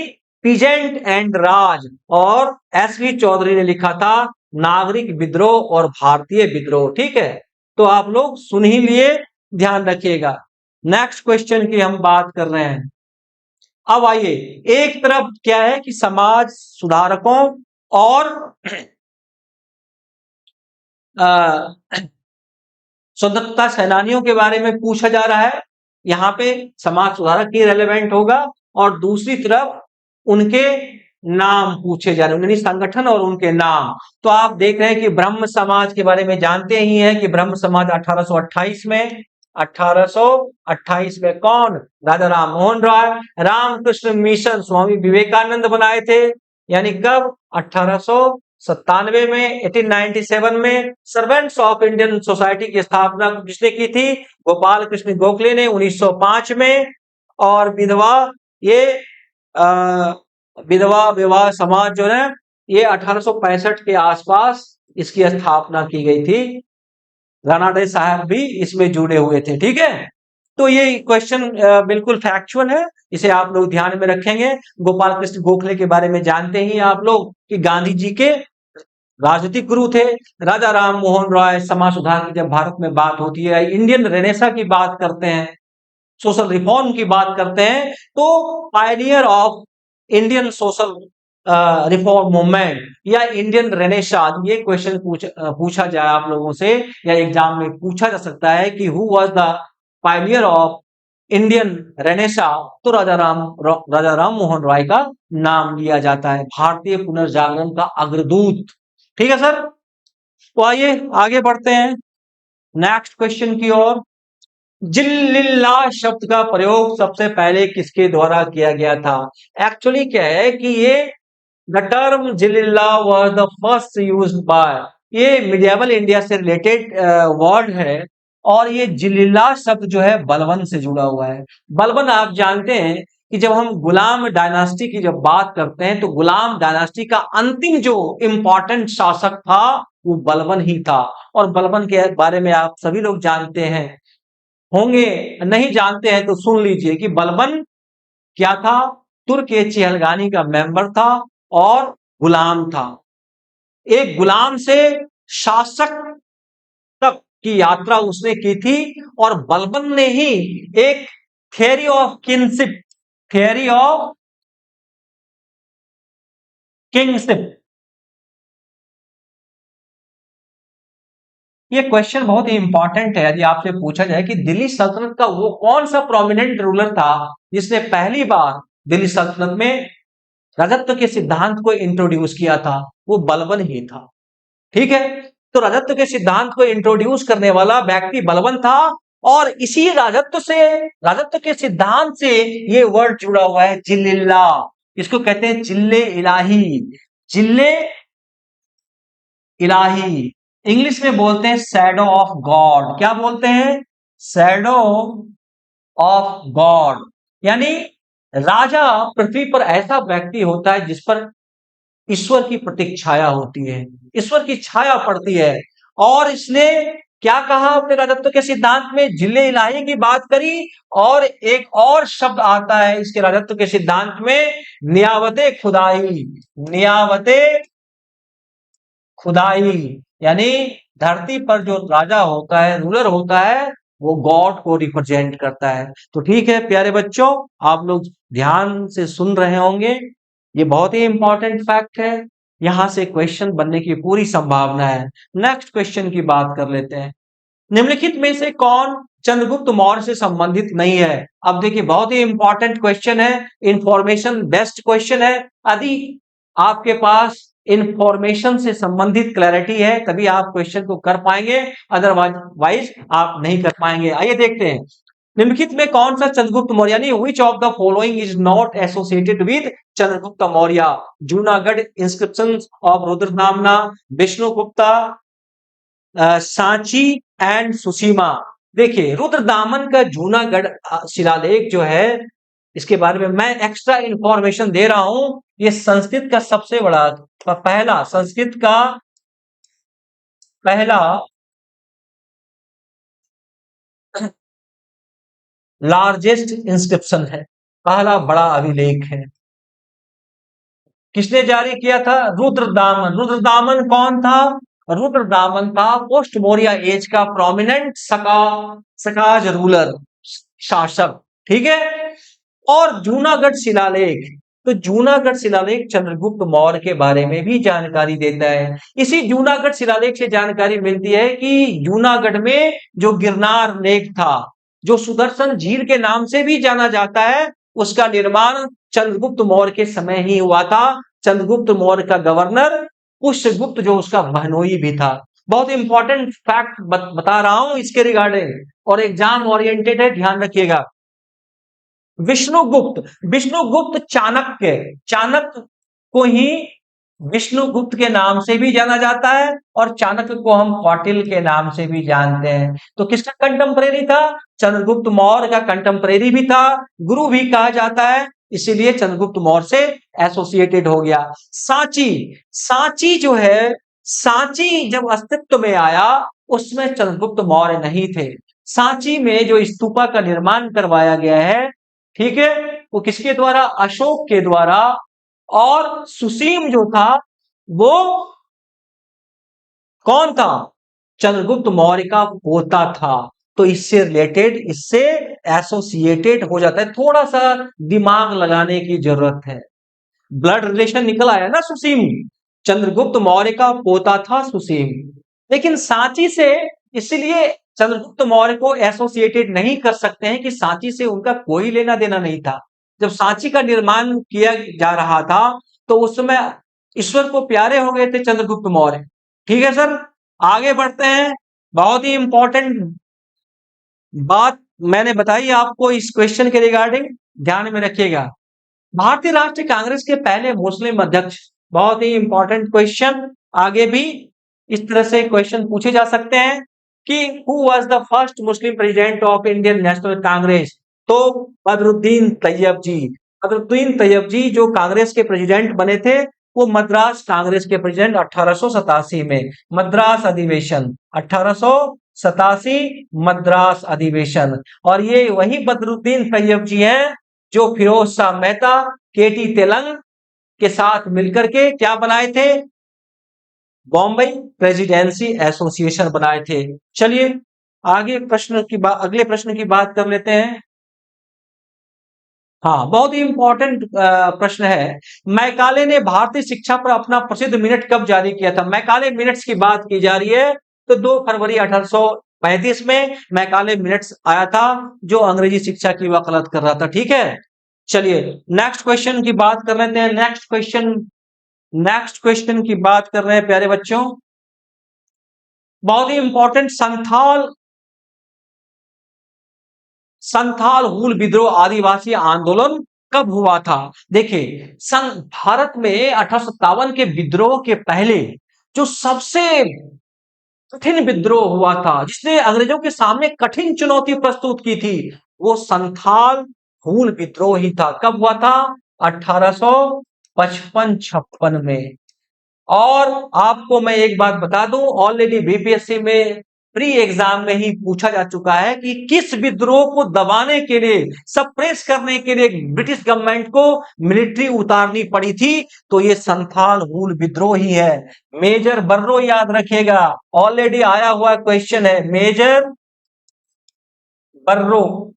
पीजेंट एंड राज, और एसवी चौधरी ने लिखा था नागरिक विद्रोह और भारतीय विद्रोह, ठीक है। तो आप लोग सुन ही लिए, ध्यान रखिएगा। नेक्स्ट क्वेश्चन की हम बात कर रहे हैं। अब आइए, एक तरफ क्या है कि समाज सुधारकों और स्वतंत्रता सेनानियों के बारे में पूछा जा रहा है, यहाँ पे समाज सुधारक ही रेलेवेंट होगा, और दूसरी तरफ उनके नाम पूछे जा रहे हैं, यानी संगठन और उनके नाम। तो आप देख रहे हैं कि ब्रह्म समाज के बारे में जानते ही हैं कि ब्रह्म समाज 1828 में कौन, राजा राम मोहन राय। रामकृष्ण मिशन स्वामी विवेकानंद बनाए थे, यानी कब, 1897 में, 1897 में। सर्वेंट्स ऑफ इंडियन सोसाइटी की स्थापना किसने की थी, गोपाल कृष्ण गोखले ने 1905 में। और विधवा, ये विधवा विवाह समाज जो है ये 1865 के आसपास इसकी स्थापना की गई थी, रानाडे साहब भी इसमें जुड़े हुए थे, ठीक है। तो ये क्वेश्चन बिल्कुल फैक्चुअल है, इसे आप लोग ध्यान में रखेंगे। गोपाल कृष्ण गोखले के बारे में जानते ही आप लोग कि गांधी जी के राजनीतिक गुरु थे। राजा राम मोहन राय, समाज सुधार की जब भारत में बात होती है, इंडियन रेनेसा की बात करते हैं, सोशल रिफॉर्म की बात करते हैं, तो Pioneer of Indian social reform movement या इंडियन रेनेसां, ये क्वेश्चन पूछा जाए आप लोगों से या एग्जाम में पूछा जा सकता है कि who was the Pioneer of Indian renaissance, तो राजा राम मोहन राय का नाम लिया जाता है, भारतीय पुनर्जागरण का अग्रदूत, ठीक है सर। तो आइए आगे बढ़ते हैं नेक्स्ट क्वेश्चन की ओर। जिल्लिल्लाह शब्द का प्रयोग सबसे पहले किसके द्वारा किया गया था। एक्चुअली क्या है कि ये the term Zillillah was the first used by, ये मिडिएवल इंडिया से रिलेटेड वर्ड है, और ये जिल्लिल्लाह शब्द जो है बलबन से जुड़ा हुआ है। बलबन आप जानते हैं कि जब हम गुलाम डायनास्टी की जब बात करते हैं, तो गुलाम डायनास्टी का अंतिम जो इंपॉर्टेंट शासक था वो बलबन ही था, और बलबन के बारे में आप सभी लोग जानते हैं होंगे, नहीं जानते हैं तो सुन लीजिए कि बलबन क्या था, तुर्क ए चिहलगानी का मेंबर था और गुलाम था। एक गुलाम से शासक तक की यात्रा उसने की थी, और बलबन ने ही एक theory of kingship, theory of kingship. ये क्वेश्चन बहुत ही इंपॉर्टेंट है। यदि आपसे पूछा जाए कि दिल्ली सल्तनत का वो कौन सा प्रोमिनेंट रूलर था जिसने पहली बार दिल्ली सल्तनत में राजत्व के सिद्धांत को इंट्रोड्यूस किया था, वो बलबन ही था। ठीक है, तो राजत्व के सिद्धांत को इंट्रोड्यूस करने वाला व्यक्ति बलबन था। और इसी राजत्व के सिद्धांत से ये वर्ड जुड़ा हुआ है जिल्लिल्ला। इसको कहते हैं जिल्ले इलाही, जिल्ले इलाही। इंग्लिश में बोलते हैं शैडो ऑफ गॉड। क्या बोलते हैं? Shadow of God. यानी राजा पृथ्वी पर ऐसा व्यक्ति होता है जिस पर ईश्वर की प्रतीक छाया होती है, ईश्वर की छाया पड़ती है। और इसने क्या कहा अपने राजत्व के सिद्धांत में? जिले इलाही की बात करी। और एक और शब्द आता है इसके राजत्व के सिद्धांत में, नियावते खुदाई। नियावते खुदाई यानी धरती पर जो राजा होता है, रूलर होता है, वो गॉड को रिप्रेजेंट करता है। तो ठीक है प्यारे बच्चों, आप लोग ध्यान से सुन रहे होंगे, ये बहुत ही इंपॉर्टेंट फैक्ट है, यहां से क्वेश्चन बनने की पूरी संभावना है। नेक्स्ट क्वेश्चन की बात कर लेते हैं। निम्नलिखित में से कौन चंद्रगुप्त मौर्य से संबंधित नहीं है? अब देखिए बहुत ही इंपॉर्टेंट क्वेश्चन है, इंफॉर्मेशन बेस्ड क्वेश्चन है। यदि आपके पास इंफॉर्मेशन से संबंधित क्लैरिटी है तभी आप क्वेश्चन को कर पाएंगे, अदरवाइज आप नहीं कर पाएंगे। आइए देखते हैं, निम्नलिखित में कौन सा चंद्रगुप्त मौर्य, यानी which of the following is not associated with Chandragupta Maurya? Junagadh inscription of Rudradamana, Vishnugupta, Sanchi and Susima. देखिए रुद्रदामन का जूनागढ़ शिलालेख जो है, इसके बारे में मैं एक्स्ट्रा इंफॉर्मेशन दे रहा हूं। ये संस्कृत का सबसे बड़ा, संस्कृत का पहला लार्जेस्ट इंस्क्रिप्शन है, पहला बड़ा अभिलेख है। किसने जारी किया था? रुद्रदामन। रुद्रदामन कौन था? रुद्रदामन था पोस्ट मौर्य एज का प्रोमिनेंट सकाज रूलर, शासक। ठीक है। और जूनागढ़ शिलालेख, तो जूनागढ़ शिलालेख चंद्रगुप्त मौर्य के बारे में भी जानकारी देता है। इसी जूनागढ़ शिलालेख से जानकारी मिलती है कि जूनागढ़ में जो गिरनार लेक था, जो सुदर्शन झील के नाम से भी जाना जाता है, उसका निर्माण चंद्रगुप्त मौर्य के समय ही हुआ था। चंद्रगुप्त मौर्य का गवर्नर पुष्यगुप्त जो उसका बहनोई भी था। बहुत इंपॉर्टेंट फैक्ट बता रहा हूं इसके रिगार्डिंग, और एग्जाम ओरिएंटेड है, ध्यान रखिएगा। विष्णुगुप्त, विष्णुगुप्त चाणक्य, चाणक्य को ही विष्णुगुप्त के नाम से भी जाना जाता है, और चाणक्य को हम कौटिल्य के नाम से भी जानते हैं। तो किसका कंटेम्परेरी था? चंद्रगुप्त मौर्य का कंटेम्परेरी भी था, गुरु भी कहा जाता है, इसीलिए चंद्रगुप्त मौर्य से एसोसिएटेड हो गया। सांची, सांची जो है, सांची जब अस्तित्व में आया उसमें चंद्रगुप्त मौर्य नहीं थे। सांची में जो स्तूपा का निर्माण करवाया गया है, ठीक है, वो किसके द्वारा? अशोक के द्वारा। और सुसीम जो था वो कौन था? चंद्रगुप्त मौर्य का पोता था। तो इससे रिलेटेड, इससे एसोसिएटेड हो जाता है। थोड़ा सा दिमाग लगाने की जरूरत है। ब्लड रिलेशन निकल आया ना, सुसीम चंद्रगुप्त मौर्य का पोता था सुसीम। लेकिन सांची से इसलिए चंद्रगुप्त मौर्य को एसोसिएटेड नहीं कर सकते हैं कि सांची से उनका कोई लेना देना नहीं था। जब सांची का निर्माण किया जा रहा था तो उस समय ईश्वर को प्यारे हो गए थे चंद्रगुप्त मौर्य। ठीक है सर, आगे बढ़ते हैं। बहुत ही इंपॉर्टेंट बात मैंने बताई आपको इस क्वेश्चन के रिगार्डिंग, ध्यान में रखिएगा। भारतीय राष्ट्रीय कांग्रेस के पहले मुस्लिम अध्यक्ष, बहुत ही इंपॉर्टेंट क्वेश्चन, आगे भी इस तरह से क्वेश्चन पूछे जा सकते हैं कि who was the first Muslim president of Indian National Congress? तो बदरुद्दीन तैयब जी। बदरुद्दीन तैयब जी जो कांग्रेस के प्रेसिडेंट बने थे, वो मद्रास कांग्रेस के प्रेसिडेंट 1887 में, मद्रास अधिवेशन 1887, मद्रास अधिवेशन। और ये वही बदरुद्दीन तैयब जी हैं जो फिरोज शाह मेहता, केटी तेलंग के साथ मिलकर के क्या बनाए थे? बॉम्बे प्रेसिडेंसी एसोसिएशन बनाए थे। चलिए आगे अगले प्रश्न की बात कर लेते हैं। हाँ, बहुत ही इंपॉर्टेंट प्रश्न है। मैकाले ने भारतीय शिक्षा पर अपना प्रसिद्ध मिनट कब जारी किया था? मैकाले मिनट्स की बात की जा रही है, तो 2 फरवरी 1835 में मैकाले मिनट्स आया था, जो अंग्रेजी शिक्षा की वकालत कर रहा था। ठीक है, चलिए नेक्स्ट क्वेश्चन की बात कर लेते हैं। नेक्स्ट क्वेश्चन की बात कर रहे हैं प्यारे बच्चों। बहुत ही इंपॉर्टेंट, संथाल हूल विद्रोह आदिवासी आंदोलन कब हुआ था? देखिए, सन भारत में 1857 के विद्रोह के पहले जो सबसे कठिन विद्रोह हुआ था, जिसने अंग्रेजों के सामने कठिन चुनौती प्रस्तुत की थी, वो संथाल हूल विद्रोह ही था। कब हुआ था? 1855-56 में। और आपको मैं एक बात बता दूं, ऑलरेडी बीपीएससी में प्री एग्जाम में ही पूछा जा चुका है कि किस विद्रोह को दबाने के लिए, सप्रेस करने के लिए ब्रिटिश गवर्नमेंट को मिलिट्री उतारनी पड़ी थी, तो ये संथाल हूल विद्रोह ही है। मेजर बर्रो याद रखिएगा, ऑलरेडी आया हुआ क्वेश्चन है, major Burrow,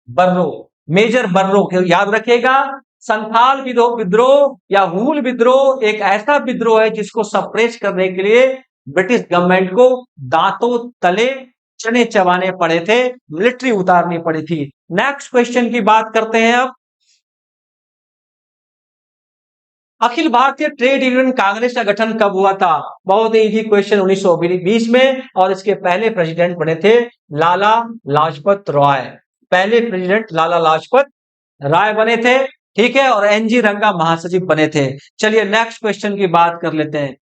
Burrow, major Burrow याद रखिएगा। संथाल विद्रोह या हूल विद्रोह एक ऐसा विद्रोह है जिसको सप्रेस करने के लिए ब्रिटिश गवर्नमेंट को दांतों तले चने चबाने पड़े थे, मिलिट्री उतारनी पड़ी थी। नेक्स्ट क्वेश्चन की बात करते हैं अब। अखिल भारतीय ट्रेड यूनियन कांग्रेस का गठन कब हुआ था? बहुत ही इजी क्वेश्चन, 1920 में, और इसके पहले प्रेसिडेंट बने थे लाला लाजपत राय। पहले प्रेसिडेंट लाला लाजपत राय बने थे। ठीक है, और एनजी रंगा महासचिव बने थे। चलिए नेक्स्ट क्वेश्चन की बात कर लेते हैं।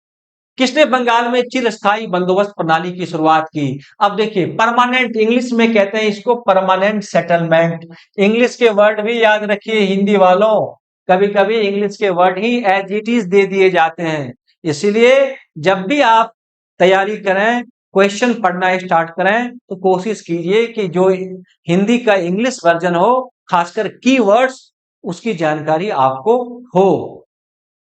किसने बंगाल में चिरस्थायी बंदोबस्त प्रणाली की शुरुआत की? अब देखिए, परमानेंट इंग्लिश में कहते हैं इसको परमानेंट सेटलमेंट। इंग्लिश के वर्ड भी याद रखिए हिंदी वालों, कभी कभी इंग्लिश के वर्ड ही एज इट इज दे दिए जाते हैं। इसीलिए जब भी आप तैयारी करें, क्वेश्चन पढ़ना स्टार्ट करें, तो कोशिश कीजिए कि जो हिंदी का इंग्लिश वर्जन हो, खासकर कीवर्ड्स, उसकी जानकारी आपको हो।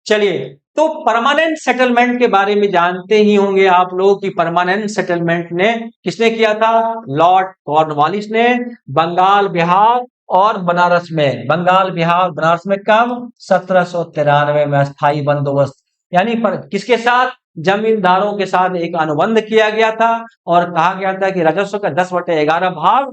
चलिए, तो परमानेंट सेटलमेंट के बारे में जानते ही होंगे आप लोग कि परमानेंट सेटलमेंट ने किसने किया था? लॉर्ड कॉर्नवालिस ने बंगाल, बिहार और बनारस में। बंगाल, बिहार, बनारस में कब? 1793 में स्थायी बंदोबस्त, यानी पर किसके साथ? जमींदारों के साथ एक अनुबंध किया गया था और कहा गया था कि राजस्व का 10/11 भाग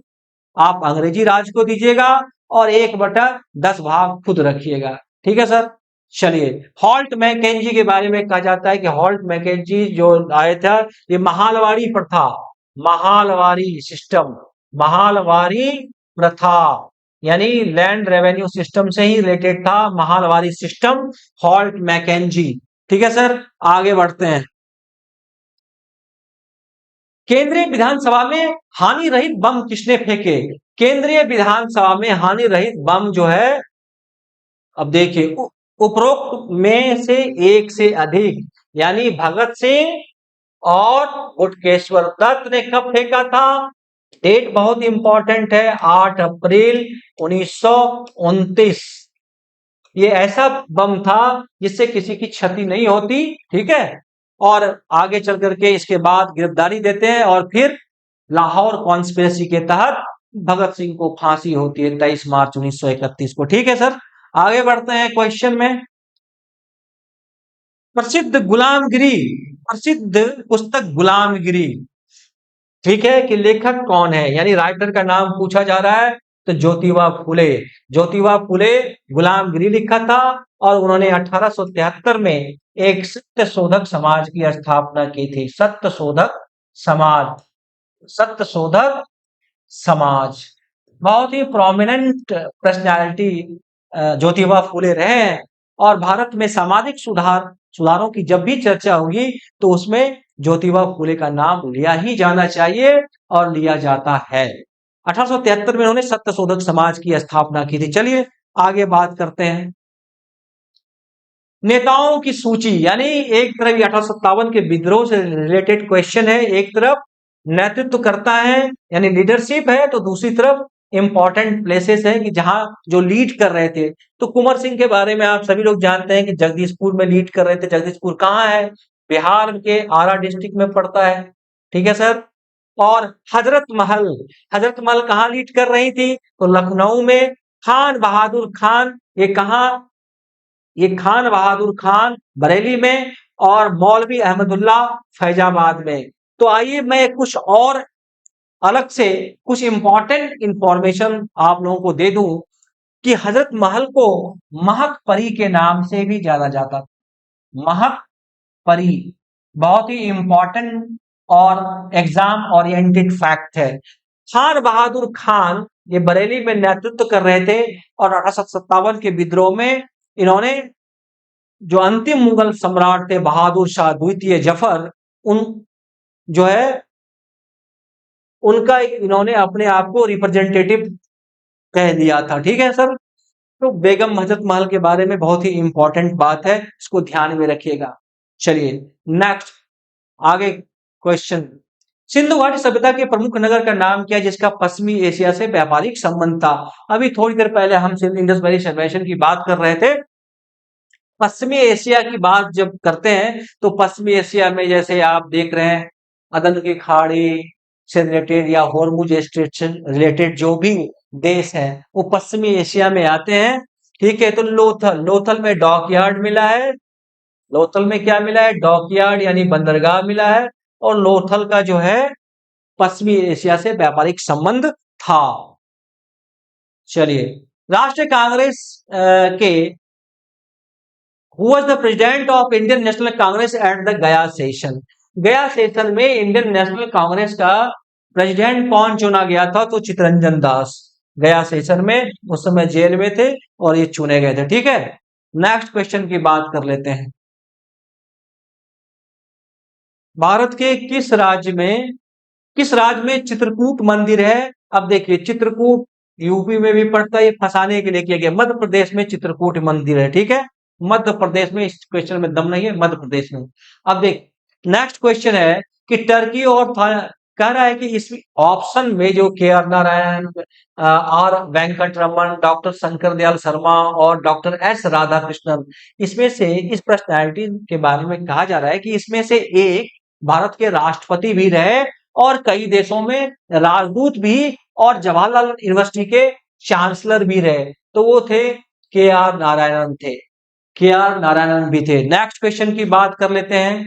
आप अंग्रेजी राज को दीजिएगा और 1/10 भाग खुद रखिएगा। ठीक है सर। चलिए, हॉल्ट मैकेंजी के बारे में कहा जाता है कि हॉल्ट मैकेंजी जो आया था, ये महालवाड़ी प्रथा, महालवाड़ी सिस्टम, महालवाड़ी प्रथा, यानी लैंड रेवेन्यू सिस्टम से ही रिलेटेड था महालवाड़ी सिस्टम, हॉल्ट मैकेंजी। ठीक है सर, आगे बढ़ते हैं। केंद्रीय विधानसभा में हानि रहित बम किसने फेंके? केंद्रीय विधानसभा में हानि रहित बम जो है, अब देखिए, उपरोक्त में से एक से अधिक, यानी भगत सिंह और गुटकेश्वर दत्त ने कब फेंका था? डेट बहुत इंपॉर्टेंट है, 8 अप्रैल 1929। ये ऐसा बम था जिससे किसी की क्षति नहीं होती। ठीक है, और आगे चल करके इसके बाद गिरफ्तारी देते हैं और फिर लाहौर कॉन्स्पिरेसी के तहत भगत सिंह को फांसी होती है 23 मार्च 1931 को। ठीक है सर, आगे बढ़ते हैं क्वेश्चन में। प्रसिद्ध पुस्तक गुलामगिरी, ठीक है, कि लेखक कौन है, यानी राइटर का नाम पूछा जा रहा है, तो ज्योतिबा फुले। ज्योतिबा फुले गुलामगिरी लिखा था और उन्होंने 1873 में एक सत्य शोधक समाज की स्थापना की थी। सत्य शोधक समाज, सत्य शोधक समाज, बहुत ही प्रोमिनेंट पर्सनालिटी ज्योतिबा फुले रहे हैं। और भारत में सामाजिक सुधारों की जब भी चर्चा होगी, तो उसमें ज्योतिबा फुले का नाम लिया ही जाना चाहिए और लिया जाता है। 1873 में उन्होंने सत्य शोधक समाज की स्थापना की थी। चलिए आगे बात करते हैं। नेताओं की सूची, यानी एक तरफ 1857 के विद्रोह से रिलेटेड क्वेश्चन है, एक तरफ नेतृत्व करता है यानी लीडरशिप है, तो दूसरी तरफ इंपॉर्टेंट प्लेसेस है कि जहां जो लीड कर रहे थे। तो कुंवर सिंह के बारे में आप सभी लोग जानते हैं कि जगदीशपुर में लीड कर रहे थे। जगदीशपुर कहाँ है? बिहार के आरा डिस्ट्रिक्ट में पड़ता है। ठीक है सर, और हजरत महल कहाँ लीड कर रही थी? तो लखनऊ में। खान बहादुर खान ये कहाँ? ये खान बहादुर खान बरेली में, और मौलवी अहमदुल्ला फैजाबाद में। तो आइए मैं कुछ और अलग से कुछ इंपॉर्टेंट इंफॉर्मेशन आप लोगों को दे दूं कि हजरत महल को महक परी के नाम से भी जाना जाता था। महक परी बहुत ही इंपॉर्टेंट और एग्जाम ओरिएंटेड फैक्ट है। खान बहादुर खान ये बरेली में नेतृत्व कर रहे थे और 1857 के विद्रोह में इन्होंने जो अंतिम मुगल सम्राट थे बहादुर शाह द्वितीय जफर, उन जो है उनका इन्होंने अपने आप को रिप्रेजेंटेटिव कह दिया था। ठीक है सर। तो बेगम हजरत महल के बारे में बहुत ही इंपॉर्टेंट बात है, इसको ध्यान में रखिएगा। चलिए नेक्स्ट आगे क्वेश्चन। सिंधु घाटी सभ्यता के प्रमुख नगर का नाम क्या है जिसका पश्चिमी एशिया से व्यापारिक संबंध था? अभी थोड़ी देर पहले हम इंडस वैली सिविलाइजेशन की बात कर रहे थे। पश्चिमी एशिया की बात जब करते हैं तो पश्चिमी एशिया में जैसे आप देख रहे हैं अदन की खाड़ी से रिलेटेड या हॉर्मुज स्ट्रेट से रिलेटेड जो भी देश है वो पश्चिमी एशिया में आते हैं। ठीक है। तो लोथल में डॉकयार्ड मिला है। लोथल में क्या मिला है? डॉकयार्ड यानी बंदरगाह मिला है। और लोथल का जो है पश्चिमी एशिया से व्यापारिक संबंध था। चलिए राष्ट्रीय कांग्रेस के Who was the president of Indian National Congress at the गया सेशन? गया सेशन में इंडियन नेशनल कांग्रेस का प्रेसिडेंट कौन चुना गया था? तो चित्तरंजन दास। गया सेशन में उस समय जेल में थे और ये चुने गए थे। ठीक है। नेक्स्ट क्वेश्चन की बात कर लेते हैं। भारत के किस राज्य में चित्रकूट मंदिर है? अब देखिए चित्रकूट यूपी में भी पड़ता है, ये फंसाने के लिए किया गया। मध्य प्रदेश में चित्रकूट मंदिर है। ठीक है। मध्य प्रदेश में, इस क्वेश्चन में दम नहीं है, मध्य प्रदेश में। अब देख नेक्स्ट क्वेश्चन है कि टर्की और कह रहा है कि इस ऑप्शन में जो K R Narayan, R Venkataraman, doctor Shankar Dayal Sharma और डॉक्टर एस राधाकृष्णन, इसमें से इस पर्सनैलिटी के बारे में कहा जा रहा है कि इसमें से एक भारत के राष्ट्रपति भी रहे और कई देशों में राजदूत भी और जवाहरलाल यूनिवर्सिटी के चांसलर भी रहे। तो वो थे के आर नारायणन थे। के आर नारायणन भी थे। नेक्स्ट क्वेश्चन की बात कर लेते हैं।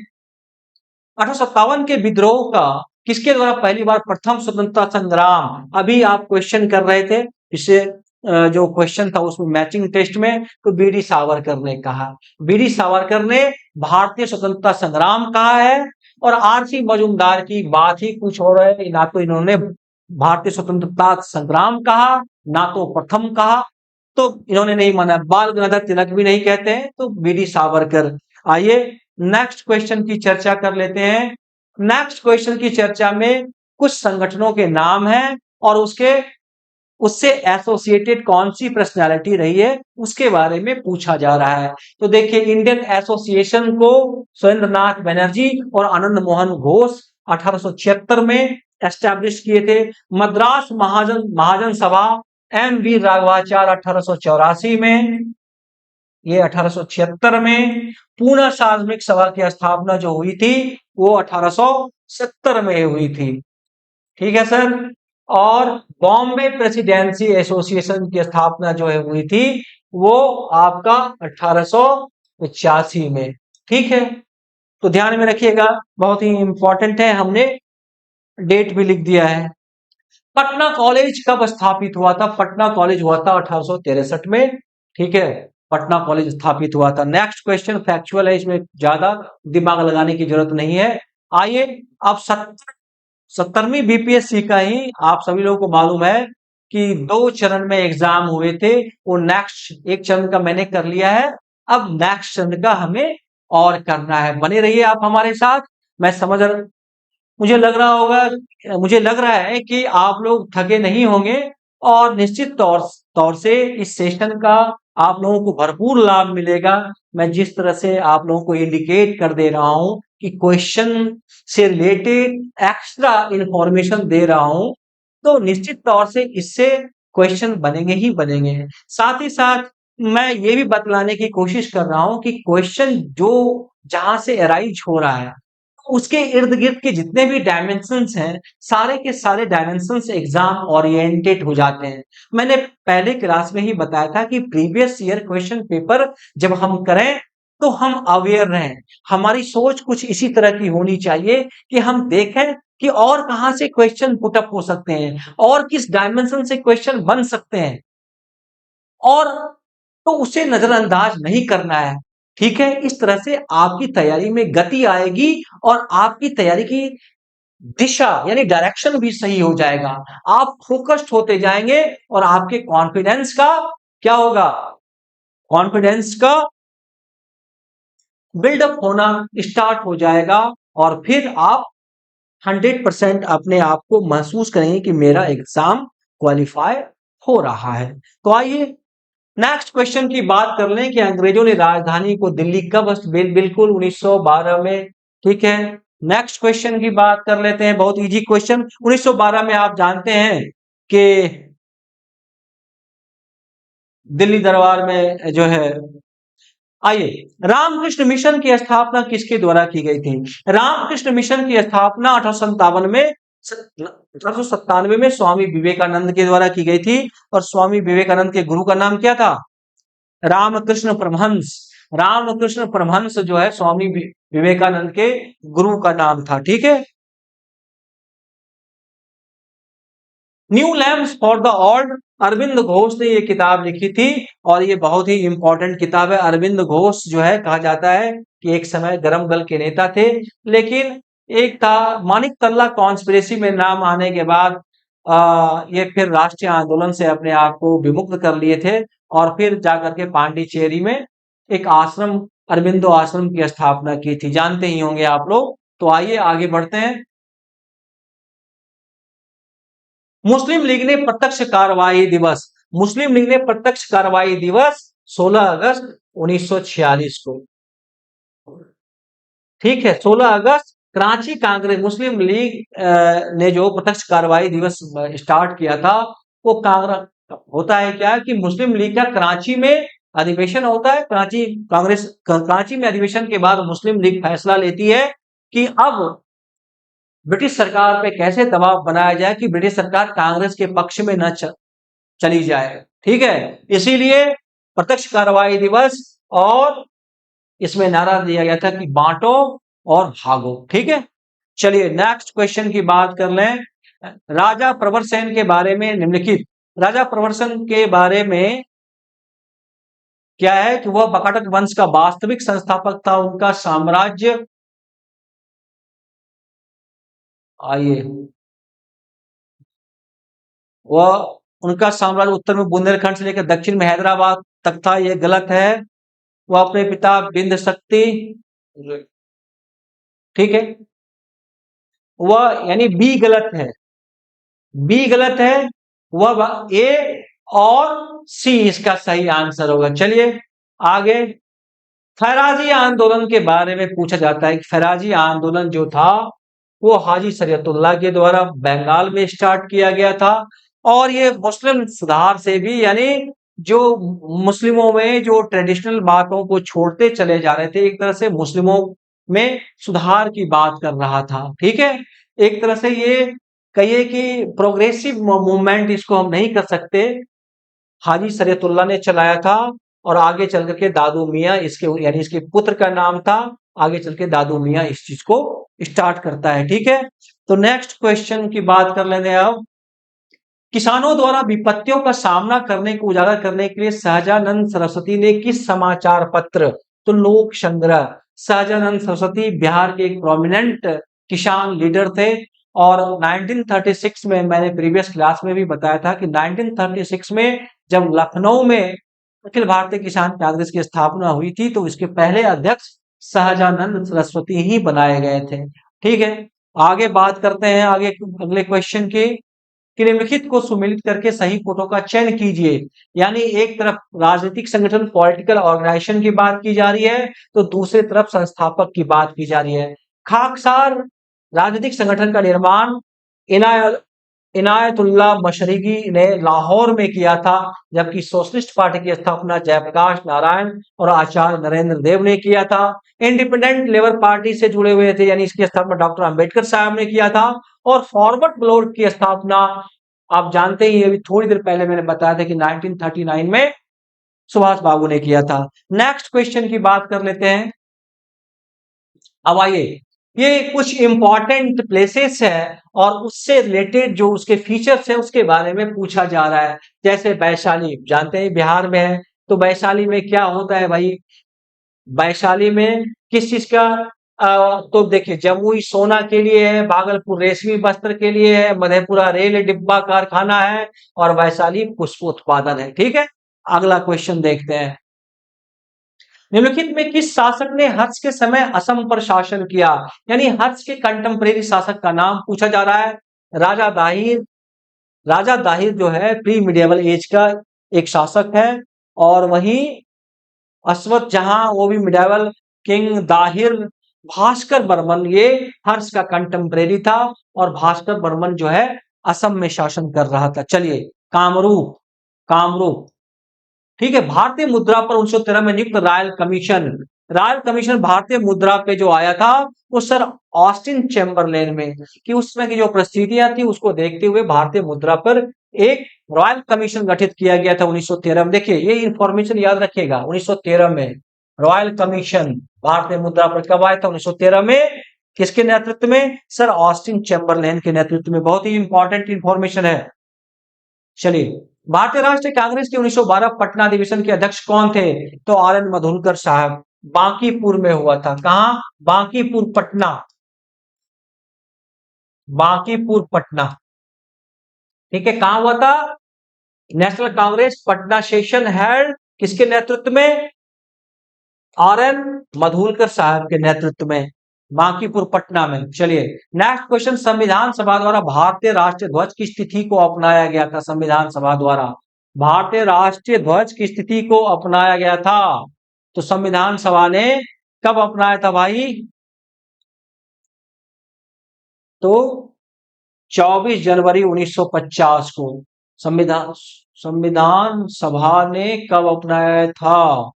1857 के विद्रोह का किसके द्वारा पहली बार प्रथम स्वतंत्रता संग्राम? अभी आप क्वेश्चन कर रहे थे इससे जो क्वेश्चन था उसमें मैचिंग टेस्ट में, तो बी डी सावरकर ने कहा। बी डी सावरकर ने भारतीय स्वतंत्रता संग्राम कहा है। और आर.सी. मजूमदार की बात ही कुछ और है। ना तो इन्होंने भारतीय स्वतंत्रता संग्राम कहा, ना तो प्रथम कहा, तो इन्होंने नहीं माना। बाल गंगाधर तिलक भी नहीं कहते हैं, तो बी डी सावरकर। आइए नेक्स्ट क्वेश्चन की चर्चा कर लेते हैं। नेक्स्ट क्वेश्चन की चर्चा में कुछ संगठनों के नाम हैं और उससे एसोसिएटेड कौन सी पर्सनालिटी रही है उसके बारे में पूछा जा रहा है। तो देखिए इंडियन एसोसिएशन को सुरेंद्र नाथ बनर्जी और आनंद मोहन घोष 1876 में एस्टैब्लिश किए थे। मद्रास महाजन सभा एम वी राघवाचार्य 1884 में, ये 1876 में। पूना सार्वजनिक सभा की स्थापना जो हुई थी वो 1870 में हुई थी। ठीक है सर। और बॉम्बे प्रेसिडेंसी एसोसिएशन की स्थापना जो है हुई थी वो आपका 1885 में। ठीक है। तो ध्यान में रखिएगा, बहुत ही इंपॉर्टेंट है, हमने डेट भी लिख दिया है। पटना कॉलेज कब स्थापित हुआ था? पटना कॉलेज हुआ था 1863 में। ठीक है। पटना कॉलेज स्थापित हुआ था। नेक्स्ट क्वेश्चन फैक्चुअल है, इसमें ज्यादा दिमाग लगाने की जरूरत नहीं है। आइए अब 70वीं बीपीएससी का ही आप सभी लोगों को मालूम है कि 2 चरण में एग्जाम हुए थे। वो नेक्स्ट एक चरण का मैंने कर लिया है, अब नेक्स्ट चरण का हमें और करना है। बने रहिए आप हमारे साथ। मैं समझ मुझे लग रहा है कि आप लोग थके नहीं होंगे और निश्चित तौर से इस सेशन का आप लोगों को भरपूर लाभ मिलेगा। मैं जिस तरह से आप लोगों को इंडिकेट कर दे रहा हूं कि क्वेश्चन से रिलेटेड एक्स्ट्रा इंफॉर्मेशन दे रहा हूं, तो निश्चित तौर से इससे क्वेश्चन बनेंगे ही बनेंगे। साथ ही साथ मैं ये भी बतलाने की कोशिश कर रहा हूं कि क्वेश्चन जो जहां से अराइज हो रहा है उसके इर्द गिर्द के जितने भी डायमेंशंस हैं, सारे के सारे डायमेंशंस एग्जाम ओरिएंटेड हो जाते हैं। मैंने पहले क्लास में ही बताया था कि प्रीवियस ईयर क्वेश्चन पेपर जब हम करें तो हम अवेयर रहें, हमारी सोच कुछ इसी तरह की होनी चाहिए कि हम देखें कि और कहां से क्वेश्चन पुटअप हो सकते हैं और किस डायमेंशन से क्वेश्चन बन सकते हैं, और तो उसे नजरअंदाज नहीं करना है। ठीक है, इस तरह से आपकी तैयारी में गति आएगी और आपकी तैयारी की दिशा यानी डायरेक्शन भी सही हो जाएगा। आप फोकस्ड होते जाएंगे और आपके कॉन्फिडेंस का क्या होगा, कॉन्फिडेंस का बिल्डअप होना स्टार्ट हो जाएगा और फिर आप 100% अपने आप को महसूस करेंगे कि मेरा एग्जाम क्वालिफाई हो रहा है। तो आइए नेक्स्ट क्वेश्चन की बात कर लें कि अंग्रेजों ने राजधानी को दिल्ली कब बिल्कुल 1912 में। ठीक है, नेक्स्ट क्वेश्चन की बात कर लेते हैं, बहुत इजी क्वेश्चन। 1912 में आप जानते हैं कि दिल्ली दरबार में जो है, आइए, रामकृष्ण मिशन की स्थापना किसके द्वारा की गई थी? रामकृष्ण मिशन की स्थापना 1897 में स्वामी विवेकानंद के द्वारा की गई थी और स्वामी विवेकानंद के गुरु का नाम क्या था? रामकृष्ण परमहंस। रामकृष्ण परमहंस जो है स्वामी विवेकानंद के गुरु का नाम था। ठीक है, new lamps for the old, Aurobindo Ghosh ने ये किताब लिखी थी और ये बहुत ही इंपॉर्टेंट किताब है। अरविंद घोष जो है, कहा जाता है कि एक समय गरम दल के नेता थे, लेकिन एक था मानिक तल्ला कॉन्स्पिरेसी में नाम आने के बाद ये फिर राष्ट्रीय आंदोलन से अपने आप को विमुक्त कर लिए थे और फिर जाकर के पांडिचेरी में एक आश्रम, अरविंदो आश्रम की स्थापना की थी, जानते ही होंगे आप लोग। तो आइए आगे बढ़ते हैं। मुस्लिम लीग ने प्रत्यक्ष कार्रवाई दिवस, मुस्लिम लीग ने प्रत्यक्ष कार्रवाई दिवस 16 अगस्त 1946 को, ठीक है, 16 अगस्त कराची कांग्रेस मुस्लिम लीग ने जो प्रत्यक्ष कार्रवाई दिवस स्टार्ट किया था, वो कांग्रेस होता है क्या कि मुस्लिम लीग का कराची में अधिवेशन होता है, कराची कांग्रेस कराची में अधिवेशन के बाद मुस्लिम लीग फैसला लेती है कि अब ब्रिटिश सरकार पे कैसे दबाव बनाया जाए कि ब्रिटिश सरकार कांग्रेस के पक्ष में न चली जाए। ठीक है, इसीलिए प्रत्यक्ष कार्रवाई दिवस, और इसमें नारा दिया गया था कि बांटो और भागो। ठीक है, चलिए नेक्स्ट क्वेश्चन की बात कर लें। राजा प्रवर सेन के बारे में निम्नलिखित, राजा प्रवर सेन के बारे में क्या है कि वह बकाटक वंश का वास्तविक संस्थापक था। उनका साम्राज्य, आइए, वह उनका साम्राज्य उत्तर में बुंदेलखंड से लेकर दक्षिण में हैदराबाद तक था, यह गलत है। वह अपने पिता बिंद शक्ति, ठीक है, वह यानी बी गलत है, बी गलत है, वह ए और सी इसका सही आंसर होगा। चलिए आगे, फैराजी आंदोलन के बारे में पूछा जाता है कि फैराजी आंदोलन जो था वो हाजी शरीयतुल्लाह के द्वारा बंगाल में स्टार्ट किया गया था और ये मुस्लिम सुधार से भी, यानी जो मुस्लिमों में जो ट्रेडिशनल बातों को छोड़ते चले जा रहे थे, एक तरह से मुस्लिमों में सुधार की बात कर रहा था। ठीक है, एक तरह से ये कहिए कि प्रोग्रेसिव मूवमेंट इसको हम नहीं कर सकते, हाजी शरीयतुल्लाह ने चलाया था और आगे चल करके दादू मियां, इसके यानी इसके पुत्र का नाम था, आगे चल के दादू मियां इस चीज को स्टार्ट करता है। ठीक है, तो नेक्स्ट क्वेश्चन की बात कर लेते हैं अब। किसानों द्वारा विपत्तियों का सामना करने को उजागर करने के लिए सहजानंद सरस्वती ने किस समाचार पत्र, तो लोक संग्रह। सहजानंद सरस्वती बिहार के एक प्रोमिनेंट किसान लीडर थे और 1936 में, मैंने प्रीवियस क्लास में भी बताया था कि 1936 में जब लखनऊ में अखिल भारतीय किसान कांग्रेस की स्थापना हुई थी तो इसके पहले अध्यक्ष सहजानंद सरस्वती ही बनाए गए थे। ठीक है, आगे बात करते हैं आगे अगले क्वेश्चन की कि निम्नलिखित को सुमेलित करके सही फोटो का चयन कीजिए। यानी एक तरफ राजनीतिक संगठन पॉलिटिकल ऑर्गेनाइजेशन की बात की जा रही है तो दूसरी तरफ संस्थापक की बात की जा रही है। खाकसार राजनीतिक संगठन का निर्माण इनायतुल्लाह मशरिकी ने लाहौर में किया था, जबकि सोशलिस्ट पार्टी की स्थापना जयप्रकाश नारायण और आचार्य नरेंद्र देव ने किया था। इंडिपेंडेंट लेबर पार्टी से जुड़े हुए थे, यानी इसकी स्थापना डॉक्टर अंबेडकर साहब ने किया था। और फॉरवर्ड ब्लॉक की स्थापना आप जानते ही, अभी थोड़ी देर पहले मैंने बताया था कि 1939 में सुभाष बाबू ने किया था। नेक्स्ट क्वेश्चन की बात कर लेते हैं। अब आइए, ये कुछ इंपॉर्टेंट प्लेसेस है और उससे रिलेटेड जो उसके फीचर्स है उसके बारे में पूछा जा रहा है। जैसे वैशाली, जानते हैं बिहार में है, तो वैशाली में क्या होता है भाई? वैशाली में किस चीज का तो देखिए, जमुई सोना के लिए है, भागलपुर रेशमी वस्त्र के लिए है, मधेपुरा रेल डिब्बा कारखाना है और वैशाली पुष्प उत्पादन है। ठीक है, अगला क्वेश्चन देखते हैं। निम्नलिखित में किस शासक ने हर्ष के समय असम पर शासन किया? यानी हर्ष के कंटेम्परेरी शासक का नाम पूछा जा रहा है। राजा दाहिर। राजा दाहिर जो है प्री मिडियवल एज का एक शासक है, और वहीं अश्वथ जहां, वो भी मिडियवल किंग दाहिर। भास्कर बर्मन ये हर्ष का कंटेम्परेरी था, और भास्कर बर्मन जो है असम में शासन कर रहा था। चलिए, कामरूप। कामरूप, ठीक है। भारतीय मुद्रा पर 1913 में नियुक्त रॉयल कमीशन। रॉयल कमीशन भारतीय मुद्रा पे जो आया था वो सर ऑस्टिन चैम्बरलेन में, कि उस समय की जो परिस्थितियां थी उसको देखते हुए भारतीय मुद्रा पर एक रॉयल कमीशन गठित किया गया था 1913 में। देखिए, ये इंफॉर्मेशन याद रखिएगा, 1913 में रॉयल कमीशन भारतीय मुद्रा पर कब आया था? 1913 में। किसके नेतृत्व में? सर ऑस्टिन चैम्बरलेन के नेतृत्व में। बहुत ही इंपॉर्टेंट इंफॉर्मेशन है। चलिए, भारतीय राष्ट्रीय कांग्रेस के 1912 पटना अधिवेशन के अध्यक्ष कौन थे? तो आर एन मधुरकर साहब। बांकीपुर में हुआ था। कहां? बांकीपुर, पटना। बांकीपुर, पटना। ठीक है, कहां हुआ था? National Congress Patna session held किसके नेतृत्व में? आर एन मधुरकर साहब के नेतृत्व में, बांकीपुर, पटना में। चलिए, नेक्स्ट क्वेश्चन। संविधान सभा द्वारा भारतीय राष्ट्रीय ध्वज की स्थिति को अपनाया गया था। संविधान सभा द्वारा भारतीय राष्ट्रीय ध्वज की स्थिति को अपनाया गया था। तो संविधान सभा ने कब अपनाया था भाई? तो 24 जनवरी 1950 को। संविधान संविधान सभा ने कब अपनाया था?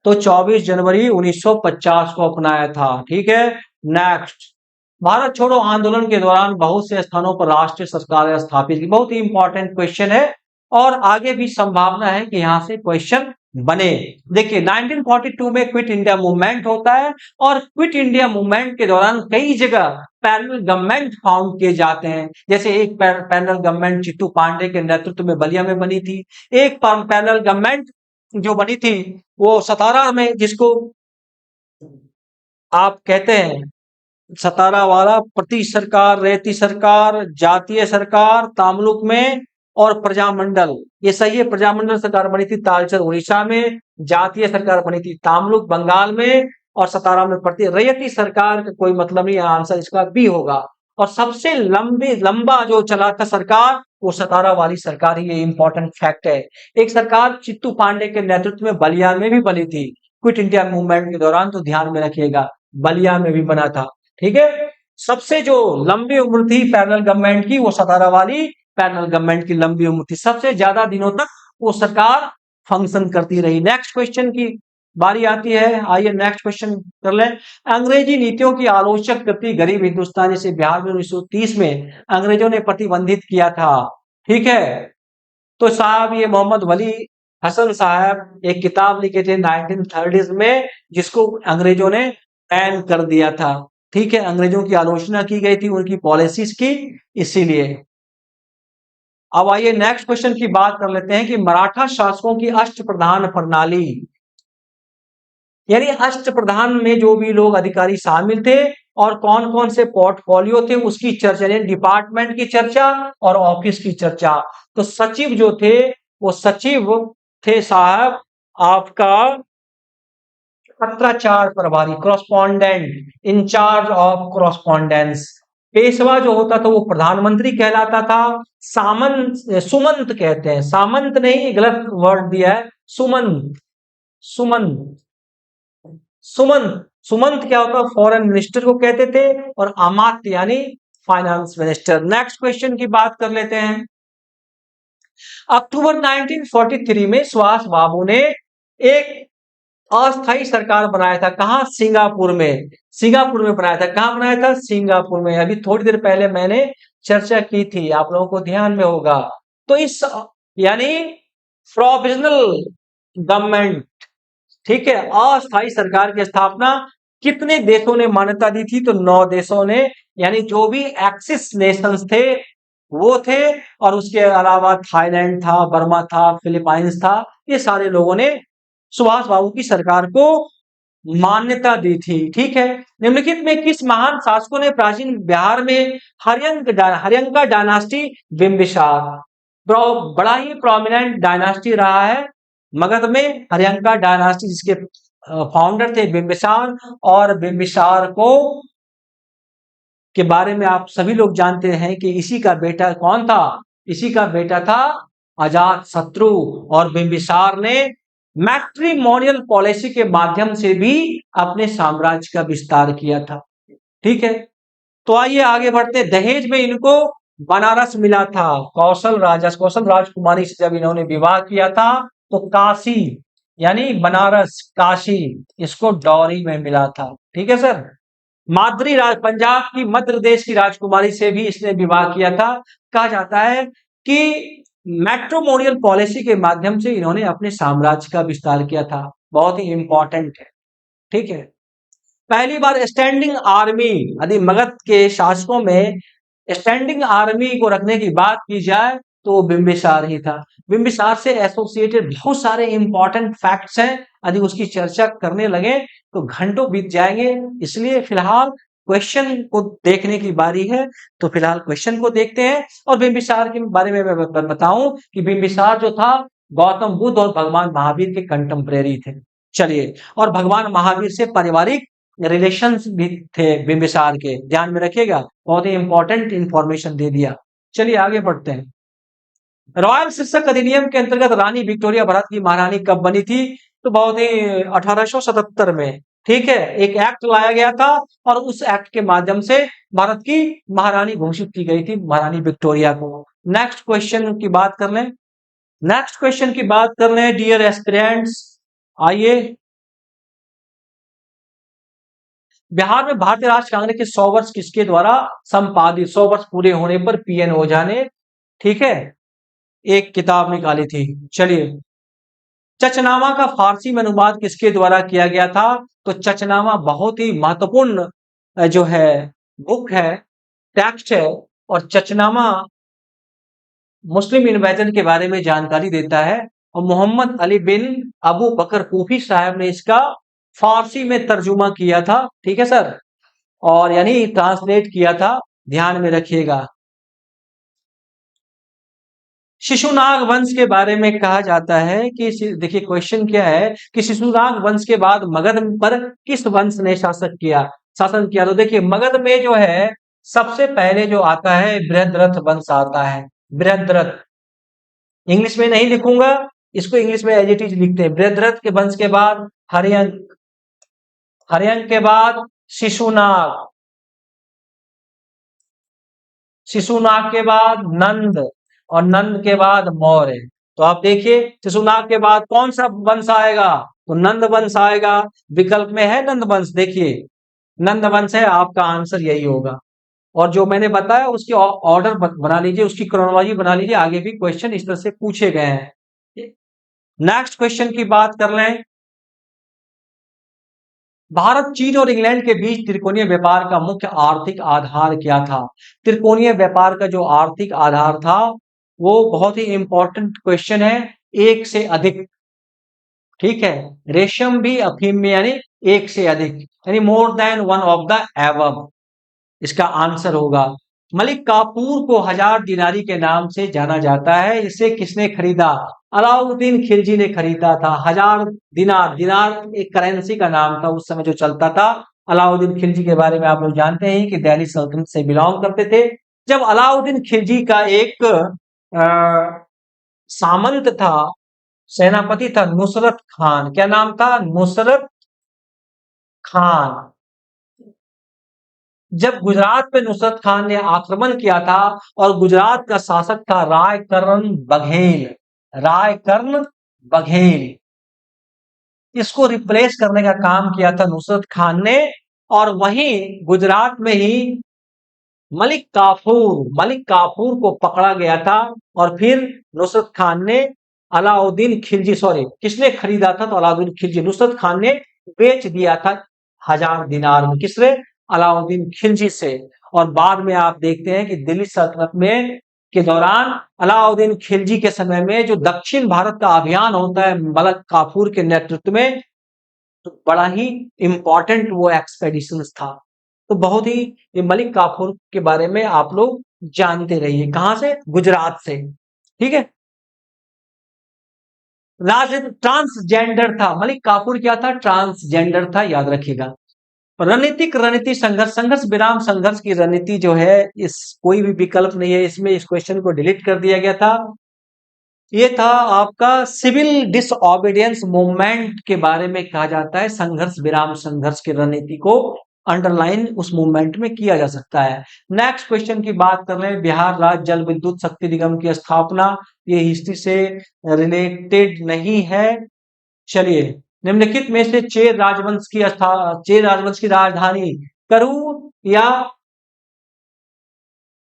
तो 24 जनवरी 1950 को अपनाया था। ठीक है, नेक्स्ट। भारत छोड़ो आंदोलन के दौरान बहुत से स्थानों पर राष्ट्रीय सरकार स्थापित की। बहुत ही इंपॉर्टेंट क्वेश्चन है, और आगे भी संभावना है कि यहां से क्वेश्चन बने। देखिए, 1942 में क्विट इंडिया मूवमेंट होता है, और क्विट इंडिया मूवमेंट के दौरान कई जगह पैरेलल गवर्नमेंट फाउंड किए जाते हैं। जैसे एक पैरेलल गवर्नमेंट चित्तू पांडे के नेतृत्व में बलिया में बनी थी। एक पैरेलल गवर्नमेंट जो बनी थी वो सतारा में, जिसको आप कहते हैं सतारा वाला प्रति सरकार, रेती सरकार, जातीय सरकार तामलुक में, और प्रजामंडल, ये सही है। प्रजामंडल सरकार बनी थी तालचर उड़ीसा में, जातीय सरकार बनी थी तामलुक बंगाल में, और सतारा में प्रति रैयती सरकार का कोई मतलब नहीं, आंसर इसका बी होगा। और सबसे लंबा जो चला था सरकार वो सतारा वाली सरकार ही, ये इंपॉर्टेंट फैक्ट है। एक सरकार चित्तू पांडे के नेतृत्व में बलिया में भी बनी थी क्विट इंडिया मूवमेंट के दौरान, तो ध्यान में रखिएगा, बलिया में भी बना था। ठीक है, सबसे जो लंबी उम्र थी पैरेलल गवर्नमेंट की, वो सतारा वाली पैरेलल गवर्नमेंट की लंबी उम्र थी। सबसे ज्यादा दिनों तक वो सरकार फंक्शन करती रही। नेक्स्ट क्वेश्चन की बारी आती है। आइए नेक्स्ट क्वेश्चन कर लें। अंग्रेजी नीतियों की आलोचक कृति गरीब हिंदुस्तान, जिसे बिहार में 1930 में अंग्रेजों ने प्रतिबंधित किया था। ठीक है, तो साहब ये मोहम्मद वली हसन साहब एक किताब लिखे थे 1930s में, जिसको अंग्रेजों ने बैन कर दिया था। ठीक है, अंग्रेजों की आलोचना की गई थी, उनकी पॉलिसीज की, इसीलिए। अब आइए नेक्स्ट क्वेश्चन की बात कर लेते हैं कि मराठा शासकों की अष्टप्रधान प्रणाली, यानी अष्टप्रधान में जो भी लोग अधिकारी शामिल थे और कौन कौन से पोर्टफोलियो थे उसकी चर्चा, यानी डिपार्टमेंट की चर्चा और ऑफिस की चर्चा। तो सचिव जो थे वो सचिव थे साहब आपका पत्राचार प्रभारी, correspondent, incharge of correspondence. Peshwa जो होता था वो प्रधानमंत्री कहलाता था। सामंत, सुमंत कहते हैं, सामंत नहीं, गलत वर्ड दिया है, सुमंत। सुमंत, सुमंत, सुमंत क्या होता है? फॉरेन मिनिस्टर को कहते थे। और अमात्य यानी फाइनेंस मिनिस्टर। नेक्स्ट क्वेश्चन की बात कर लेते हैं। अक्टूबर 1943 में सुभाष बाबू ने एक अस्थाई सरकार बनाया था। कहां? सिंगापुर में। सिंगापुर में बनाया था। कहां बनाया था? सिंगापुर में। अभी थोड़ी देर पहले मैंने चर्चा की थी, आप लोगों को ध्यान में होगा। तो इस यानी प्रोविजनल गवर्नमेंट, ठीक है, अस्थाई सरकार की स्थापना कितने देशों ने मान्यता दी थी? तो 9 देशों ने, यानी जो भी एक्सिस नेशंस थे वो थे, और उसके अलावा थाईलैंड था, बर्मा था, फिलीपाइंस था, ये सारे लोगों ने सुभाष बाबू की सरकार को मान्यता दी थी। ठीक है। निम्नलिखित में किस महान शासकों ने प्राचीन बिहार में हर्यंका डायनास्टी, बिंबिसार, बड़ा ही प्रोमिनेंट डायनास्टी रहा है मगध में, हर्यंका डायनास्टी, जिसके फाउंडर थे बिंबिसार। और बिंबिसार को के बारे में आप सभी लोग जानते हैं कि इसी का बेटा कौन था? इसी का बेटा था अजात शत्रु। और बिंबिसार ने मैट्रिमोनियल पॉलिसी के माध्यम से भी अपने साम्राज्य का विस्तार किया था। ठीक है। तो आइए आगे बढ़ते। दहेज में इनको बनारस मिला था। कौशल राजकुमारी से जब इन्होंने विवाह किया था तो काशी, यानी बनारस, काशी, इसको डॉरी में मिला था। ठीक है सर। पंजाब की, मध्य प्रदेश की राजकुमारी से भी इसने विवाह किया था। कहा जाता है कि मैट्रिमोनियल पॉलिसी के माध्यम से इन्होंने अपने साम्राज्य का विस्तार किया था। बहुत ही इंपॉर्टेंट है। ठीक है। पहली बार स्टैंडिंग आर्मी, यदि मगध के शासकों में स्टैंडिंग आर्मी को रखने की बात की जाए तो बिंबिसार ही था। बिंबिसार से एसोसिएटेड बहुत सारे इंपॉर्टेंट फैक्ट्स हैं, यदि उसकी चर्चा करने लगे तो घंटों बीत जाएंगे। इसलिए फिलहाल क्वेश्चन को देखने की बारी है। तो फिलहाल क्वेश्चन को देखते हैं। और बिंबिसार के बारे में मैं बताऊं कि बिंबिसार जो था गौतम बुद्ध और भगवान महावीर के कंटेम्परेरी थे। चलिए, और भगवान महावीर से पारिवारिक रिलेशंस भी थे बिंबिसार के, ध्यान में रखिएगा। बहुत ही इंपॉर्टेंट इंफॉर्मेशन दे दिया। चलिए आगे बढ़ते हैं। रॉयल शीर्षक अधिनियम के अंतर्गत रानी विक्टोरिया भारत की महारानी कब बनी थी? तो बहुत ही 1877 में। ठीक है। एक एक्ट लाया गया था और उस एक्ट के माध्यम से भारत की महारानी घोषित की गई थी, महारानी विक्टोरिया को। नेक्स्ट क्वेश्चन की बात कर लें। नेक्स्ट क्वेश्चन की बात कर लें डियर एस्पिरेंट्स। आइए, बिहार में भारतीय राष्ट्रीय कांग्रेस के 100 वर्ष किसके द्वारा संपादित? 100 वर्ष पूरे होने पर पीएन ओझा ने, ठीक है, एक किताब निकाली थी। चलिए, चचनामा का फारसी में अनुवाद किसके द्वारा किया गया था? तो चचनामा बहुत ही महत्वपूर्ण जो है बुक है, टेक्स्ट है। और चचनामा मुस्लिम इन्वेजन के बारे में जानकारी देता है। और मोहम्मद अली बिन अबू बकर कूफी साहब ने इसका फारसी में तर्जुमा किया था। ठीक है सर, और यानी ट्रांसलेट किया था, ध्यान में रखिएगा। शिशुनाग वंश के बारे में कहा जाता है कि, देखिए क्वेश्चन क्या है कि शिशुनाग वंश के बाद मगध पर किस वंश ने शासन किया? तो देखिए, मगध में जो है सबसे पहले जो आता है बृहद्रथ वंश आता है। बृहद्रथ, इंग्लिश में नहीं लिखूंगा, इसको इंग्लिश में एज इट इज लिखते हैं। बृहद्रथ के वंश के बाद हर्यंक, हर्यंक के बाद शिशुनाग, शिशुनाग के बाद नंद, और नंद के बाद मौर्य। तो आप देखिए शिशुनाग के बाद कौन सा वंश आएगा? तो नंद वंश आएगा। विकल्प में है नंद वंश, देखिए नंद वंश है, आपका आंसर यही होगा। और जो मैंने बताया उसकी ऑर्डर बना लीजिए, उसकी क्रोनोलॉजी बना लीजिए, आगे भी क्वेश्चन इस तरह से पूछे गए हैं। नेक्स्ट क्वेश्चन की बात कर लें। भारत, चीन और इंग्लैंड के बीच त्रिकोणीय व्यापार का मुख्य आर्थिक आधार क्या था? त्रिकोणीय व्यापार का जो आर्थिक आधार था वो बहुत ही इंपॉर्टेंट क्वेश्चन है, एक से अधिक। ठीक है। रेशम भी अफीम में, यानी एक से अधिक, यानी more than one of the above इसका आंसर होगा। मलिक काफूर को 1000 दिनारी के नाम से जाना जाता है। इसे किसने खरीदा? अलाउद्दीन खिलजी ने खरीदा था। 1000 दिनार, दिनार एक करेंसी का नाम था उस समय जो चलता था। अलाउद्दीन खिलजी के बारे में आप लोग जानते हैं कि दिल्ली सल्तनत से बिलोंग करते थे। जब अलाउद्दीन खिलजी का एक सामंत था, सेनापति था नुसरत खान। क्या नाम था? नुसरत खान। जब गुजरात पे नुसरत खान ने आक्रमण किया था और गुजरात का शासक था रायकर्ण बघेल। रायकर्ण बघेल, इसको रिप्लेस करने का काम किया था नुसरत खान ने। और वहीं गुजरात में ही मलिक काफूर को पकड़ा गया था। और फिर नुसरत खान ने अलाउद्दीन खिलजी, सॉरी किसने खरीदा था, तो अलाउद्दीन खिलजी, नुसरत खान ने बेच दिया था 1000 दिनार में, किसने, अलाउद्दीन खिलजी से। और बाद में आप देखते हैं कि दिल्ली सल्तनत में के दौरान अलाउद्दीन खिलजी के समय में जो दक्षिण भारत का अभियान होता है मलिक काफूर के नेतृत्व में, तो बड़ा ही इंपॉर्टेंट वो एक्सपेडिशन था। तो बहुत ही, ये मलिक काफूर के बारे में आप लोग जानते रहिए। कहां से, गुजरात से, ठीक है। ट्रांसजेंडर था मलिक काफूर, क्या था, ट्रांसजेंडर था, याद रखिएगा। रणनीति संघर्ष, संघर्ष विराम संघर्ष की रणनीति जो है, इस कोई भी विकल्प नहीं है इसमें, इस क्वेश्चन को डिलीट कर दिया गया था। ये था आपका सिविल डिसओबीडियंस मूवमेंट के बारे में कहा जाता है। संघर्ष विराम संघर्ष की रणनीति को अंडरलाइन उस मूवमेंट में किया जा सकता है। नेक्स्ट क्वेश्चन की बात कर रहे हैं, बिहार राज्य जल विद्युत शक्ति निगम की स्थापना, ये हिस्ट्री से रिलेटेड नहीं है। चलिए, निम्नलिखित में से चेर राजवंश की राजधानी करूर या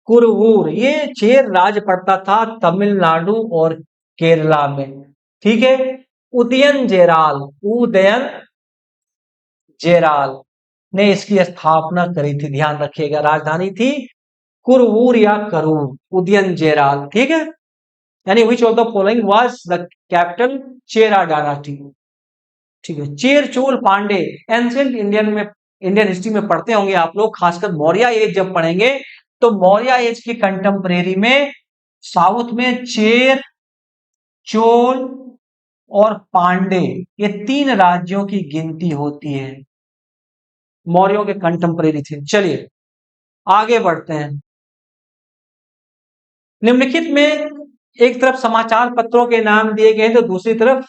कुरवूर, ये चेर राज पड़ता था तमिलनाडु और केरला में, ठीक है। उदयन जेराल ने इसकी स्थापना करी थी, ध्यान रखिएगा। राजधानी थी कुरवूर या करूर, उदयन जेराल, ठीक है। यानी which of the following was the capital Chera dynasty, ठीक है। Chera Chola Pandya, ancient Indian history में पढ़ते होंगे आप लोग, खासकर मौर्य एज जब पढ़ेंगे, तो मौर्य एज की कंटेम्परेरी में साउथ में चेर, चोल और पांडे, ये 3 राज्यों की गिनती होती है, मौर्यों के कंटेम्परेरी थे। चलिए आगे बढ़ते हैं। निम्नलिखित में एक तरफ समाचार पत्रों के नाम दिए गए तो दूसरी तरफ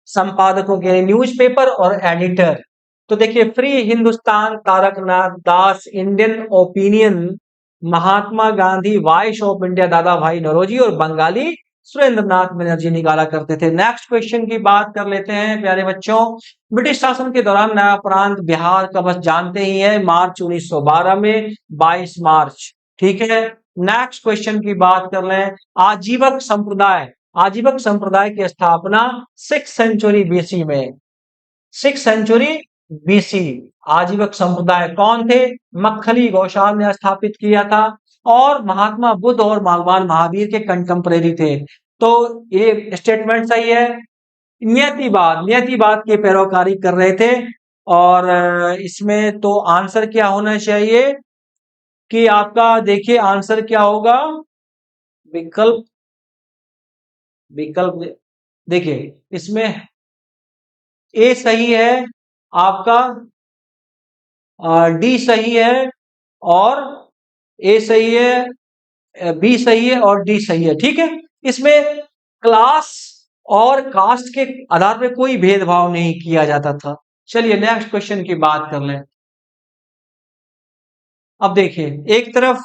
संपादकों के, न्यूज़पेपर और एडिटर। तो देखिए, free Hindustan Taraknath Das, Indian opinion Mahatma Gandhi, voice of India दादा भाई नौरोजी और बंगाली सुरेंद्रनाथ बनर्जी निकाला करते थे। नेक्स्ट क्वेश्चन की बात कर लेते हैं प्यारे बच्चों। ब्रिटिश शासन के दौरान नया प्रांत बिहार का, बस जानते ही है, मार्च 1912 में, 22 मार्च, ठीक है। नेक्स्ट क्वेश्चन की बात कर लें, आजीवक संप्रदाय की स्थापना 6th सेंचुरी बीसी में, 6th सेंचुरी बीसी, आजीवक संप्रदाय कौन थे, मक्खली गौशाल ने स्थापित किया था और महात्मा बुद्ध और भगवान महावीर के कंटेम्परेरी थे। तो ये स्टेटमेंट सही है। नियतिवाद की पैरोकारी कर रहे थे। और इसमें तो आंसर क्या होना चाहिए कि आपका, देखिए आंसर क्या होगा, विकल्प देखिए, इसमें ए सही है आपका, डी सही है, और ए सही है, बी सही है और डी सही है, ठीक है। इसमें क्लास और कास्ट के आधार पर कोई भेदभाव नहीं किया जाता था। चलिए नेक्स्ट क्वेश्चन की बात कर लें। अब देखिए, एक तरफ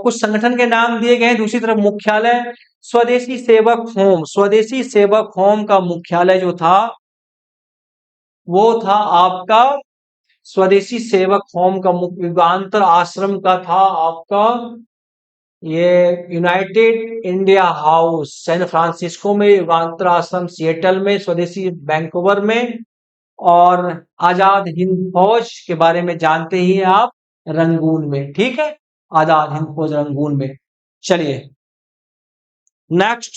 कुछ संगठन के नाम दिए गए हैं, दूसरी तरफ मुख्यालय। स्वदेशी सेवक होम का मुख्यालय जो था वो था आपका, स्वदेशी सेवक होम का युगांतर आश्रम का था आपका, ये United India House San Francisco में, युगांतर आश्रम सिएटल में, स्वदेशी वैंकूवर में, और आजाद हिंद फौज के बारे में जानते ही हैं आप, रंगून में, ठीक है, आजाद हिंद फौज रंगून में। चलिए नेक्स्ट,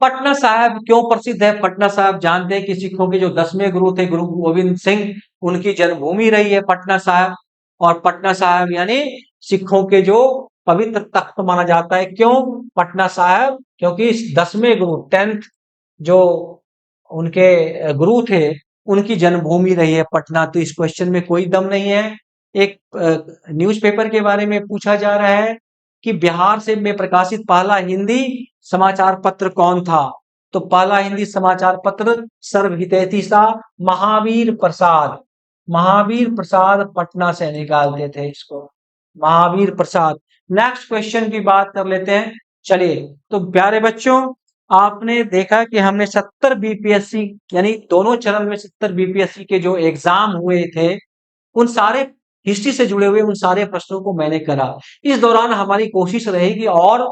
पटना साहिब क्यों प्रसिद्ध है। पटना साहिब जानते हैं कि सिखों के जो 10वें गुरु थे, गुरु गोविंद सिंह, उनकी जन्मभूमि रही है पटना साहिब। और पटना साहिब यानी सिखों के जो पवित्र तख्त माना जाता है। क्यों पटना साहिब, क्योंकि 10वें गुरु, 10th जो उनके गुरु थे, उनकी जन्मभूमि रही है पटना। तो इस क्वेश्चन में कोई दम नहीं है। एक न्यूज़पेपर के बारे में पूछा जा रहा है कि बिहार से में प्रकाशित पहला हिंदी समाचार पत्र कौन था, तो पहला हिंदी समाचार पत्र सर्वहितैषी सा महावीर प्रसाद, महावीर प्रसाद पटना से निकालते थे इसको, महावीर प्रसाद। नेक्स्ट क्वेश्चन की बात कर लेते हैं। चलिए, तो प्यारे बच्चों, आपने देखा कि हमने 70 बीपीएससी यानी दोनों चरण में 70 बीपीएससी के जो एग्जाम हुए थे, उन सारे हिस्ट्री से जुड़े हुए उन सारे प्रश्नों को मैंने करा। इस दौरान हमारी कोशिश रहेगी और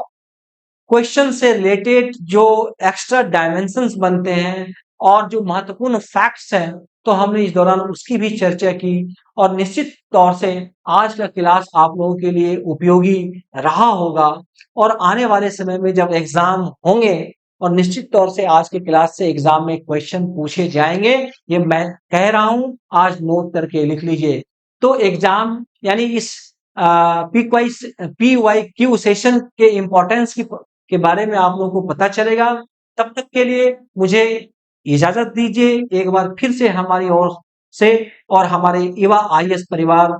क्वेश्चन से रिलेटेड जो एक्स्ट्रा डायमेंशंस बनते हैं और जो महत्वपूर्ण फैक्ट्स हैं, तो हमने इस दौरान उसकी भी चर्चा की। और निश्चित तौर से आज का क्लास आप लोगों के लिए उपयोगी रहा होगा। और आने वाले समय में जब एग्जाम होंगे, और निश्चित तौर से आज के क्लास से एग्जाम में क्वेश्चन पूछे जाएंगे, ये मैं कह रहा हूं, आज नोट करके लिख लीजिए। तो एग्जाम यानी इस PYQ सेशन के इंपॉर्टेंस के बारे में आप लोगों को पता चलेगा। तब तक के लिए मुझे इजाजत दीजिए। एक बार फिर से हमारी ओर से और हमारे युवा IAS परिवार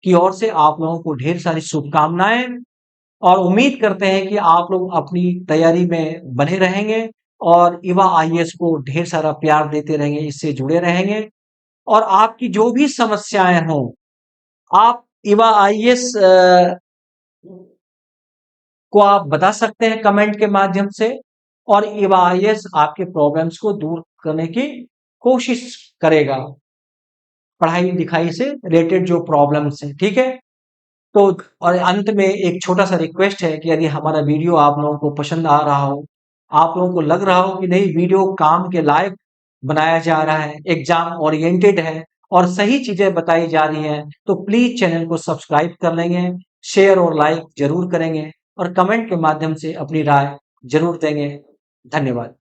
की ओर से आप लोगों को ढेर सारी शुभकामनाएं, और उम्मीद करते हैं कि आप लोग अपनी तैयारी में बने रहेंगे और युवा IAS को ढेर सारा प्यार देते रहेंगे, इससे जुड़े रहेंगे। और आपकी जो भी समस्याएं हों, आप युवा IAS को आप बता सकते हैं कमेंट के माध्यम से, और युवा IAS आपके प्रॉब्लम्स को दूर करने की कोशिश करेगा, पढ़ाई लिखाई से रिलेटेड जो प्रॉब्लम्स हैं। ठीक है, तो और अंत में एक छोटा सा रिक्वेस्ट है कि यदि हमारा वीडियो आप लोगों को पसंद आ रहा हो, आप लोगों को लग रहा हो कि नहीं वीडियो काम के लायक बनाया जा रहा है, एग्जाम ओरिएंटेड है और सही चीजें बताई जा रही हैं, तो प्लीज चैनल को सब्सक्राइब कर लेंगे, शेयर और लाइक जरूर करेंगे और कमेंट के माध्यम से अपनी राय जरूर देंगे। धन्यवाद।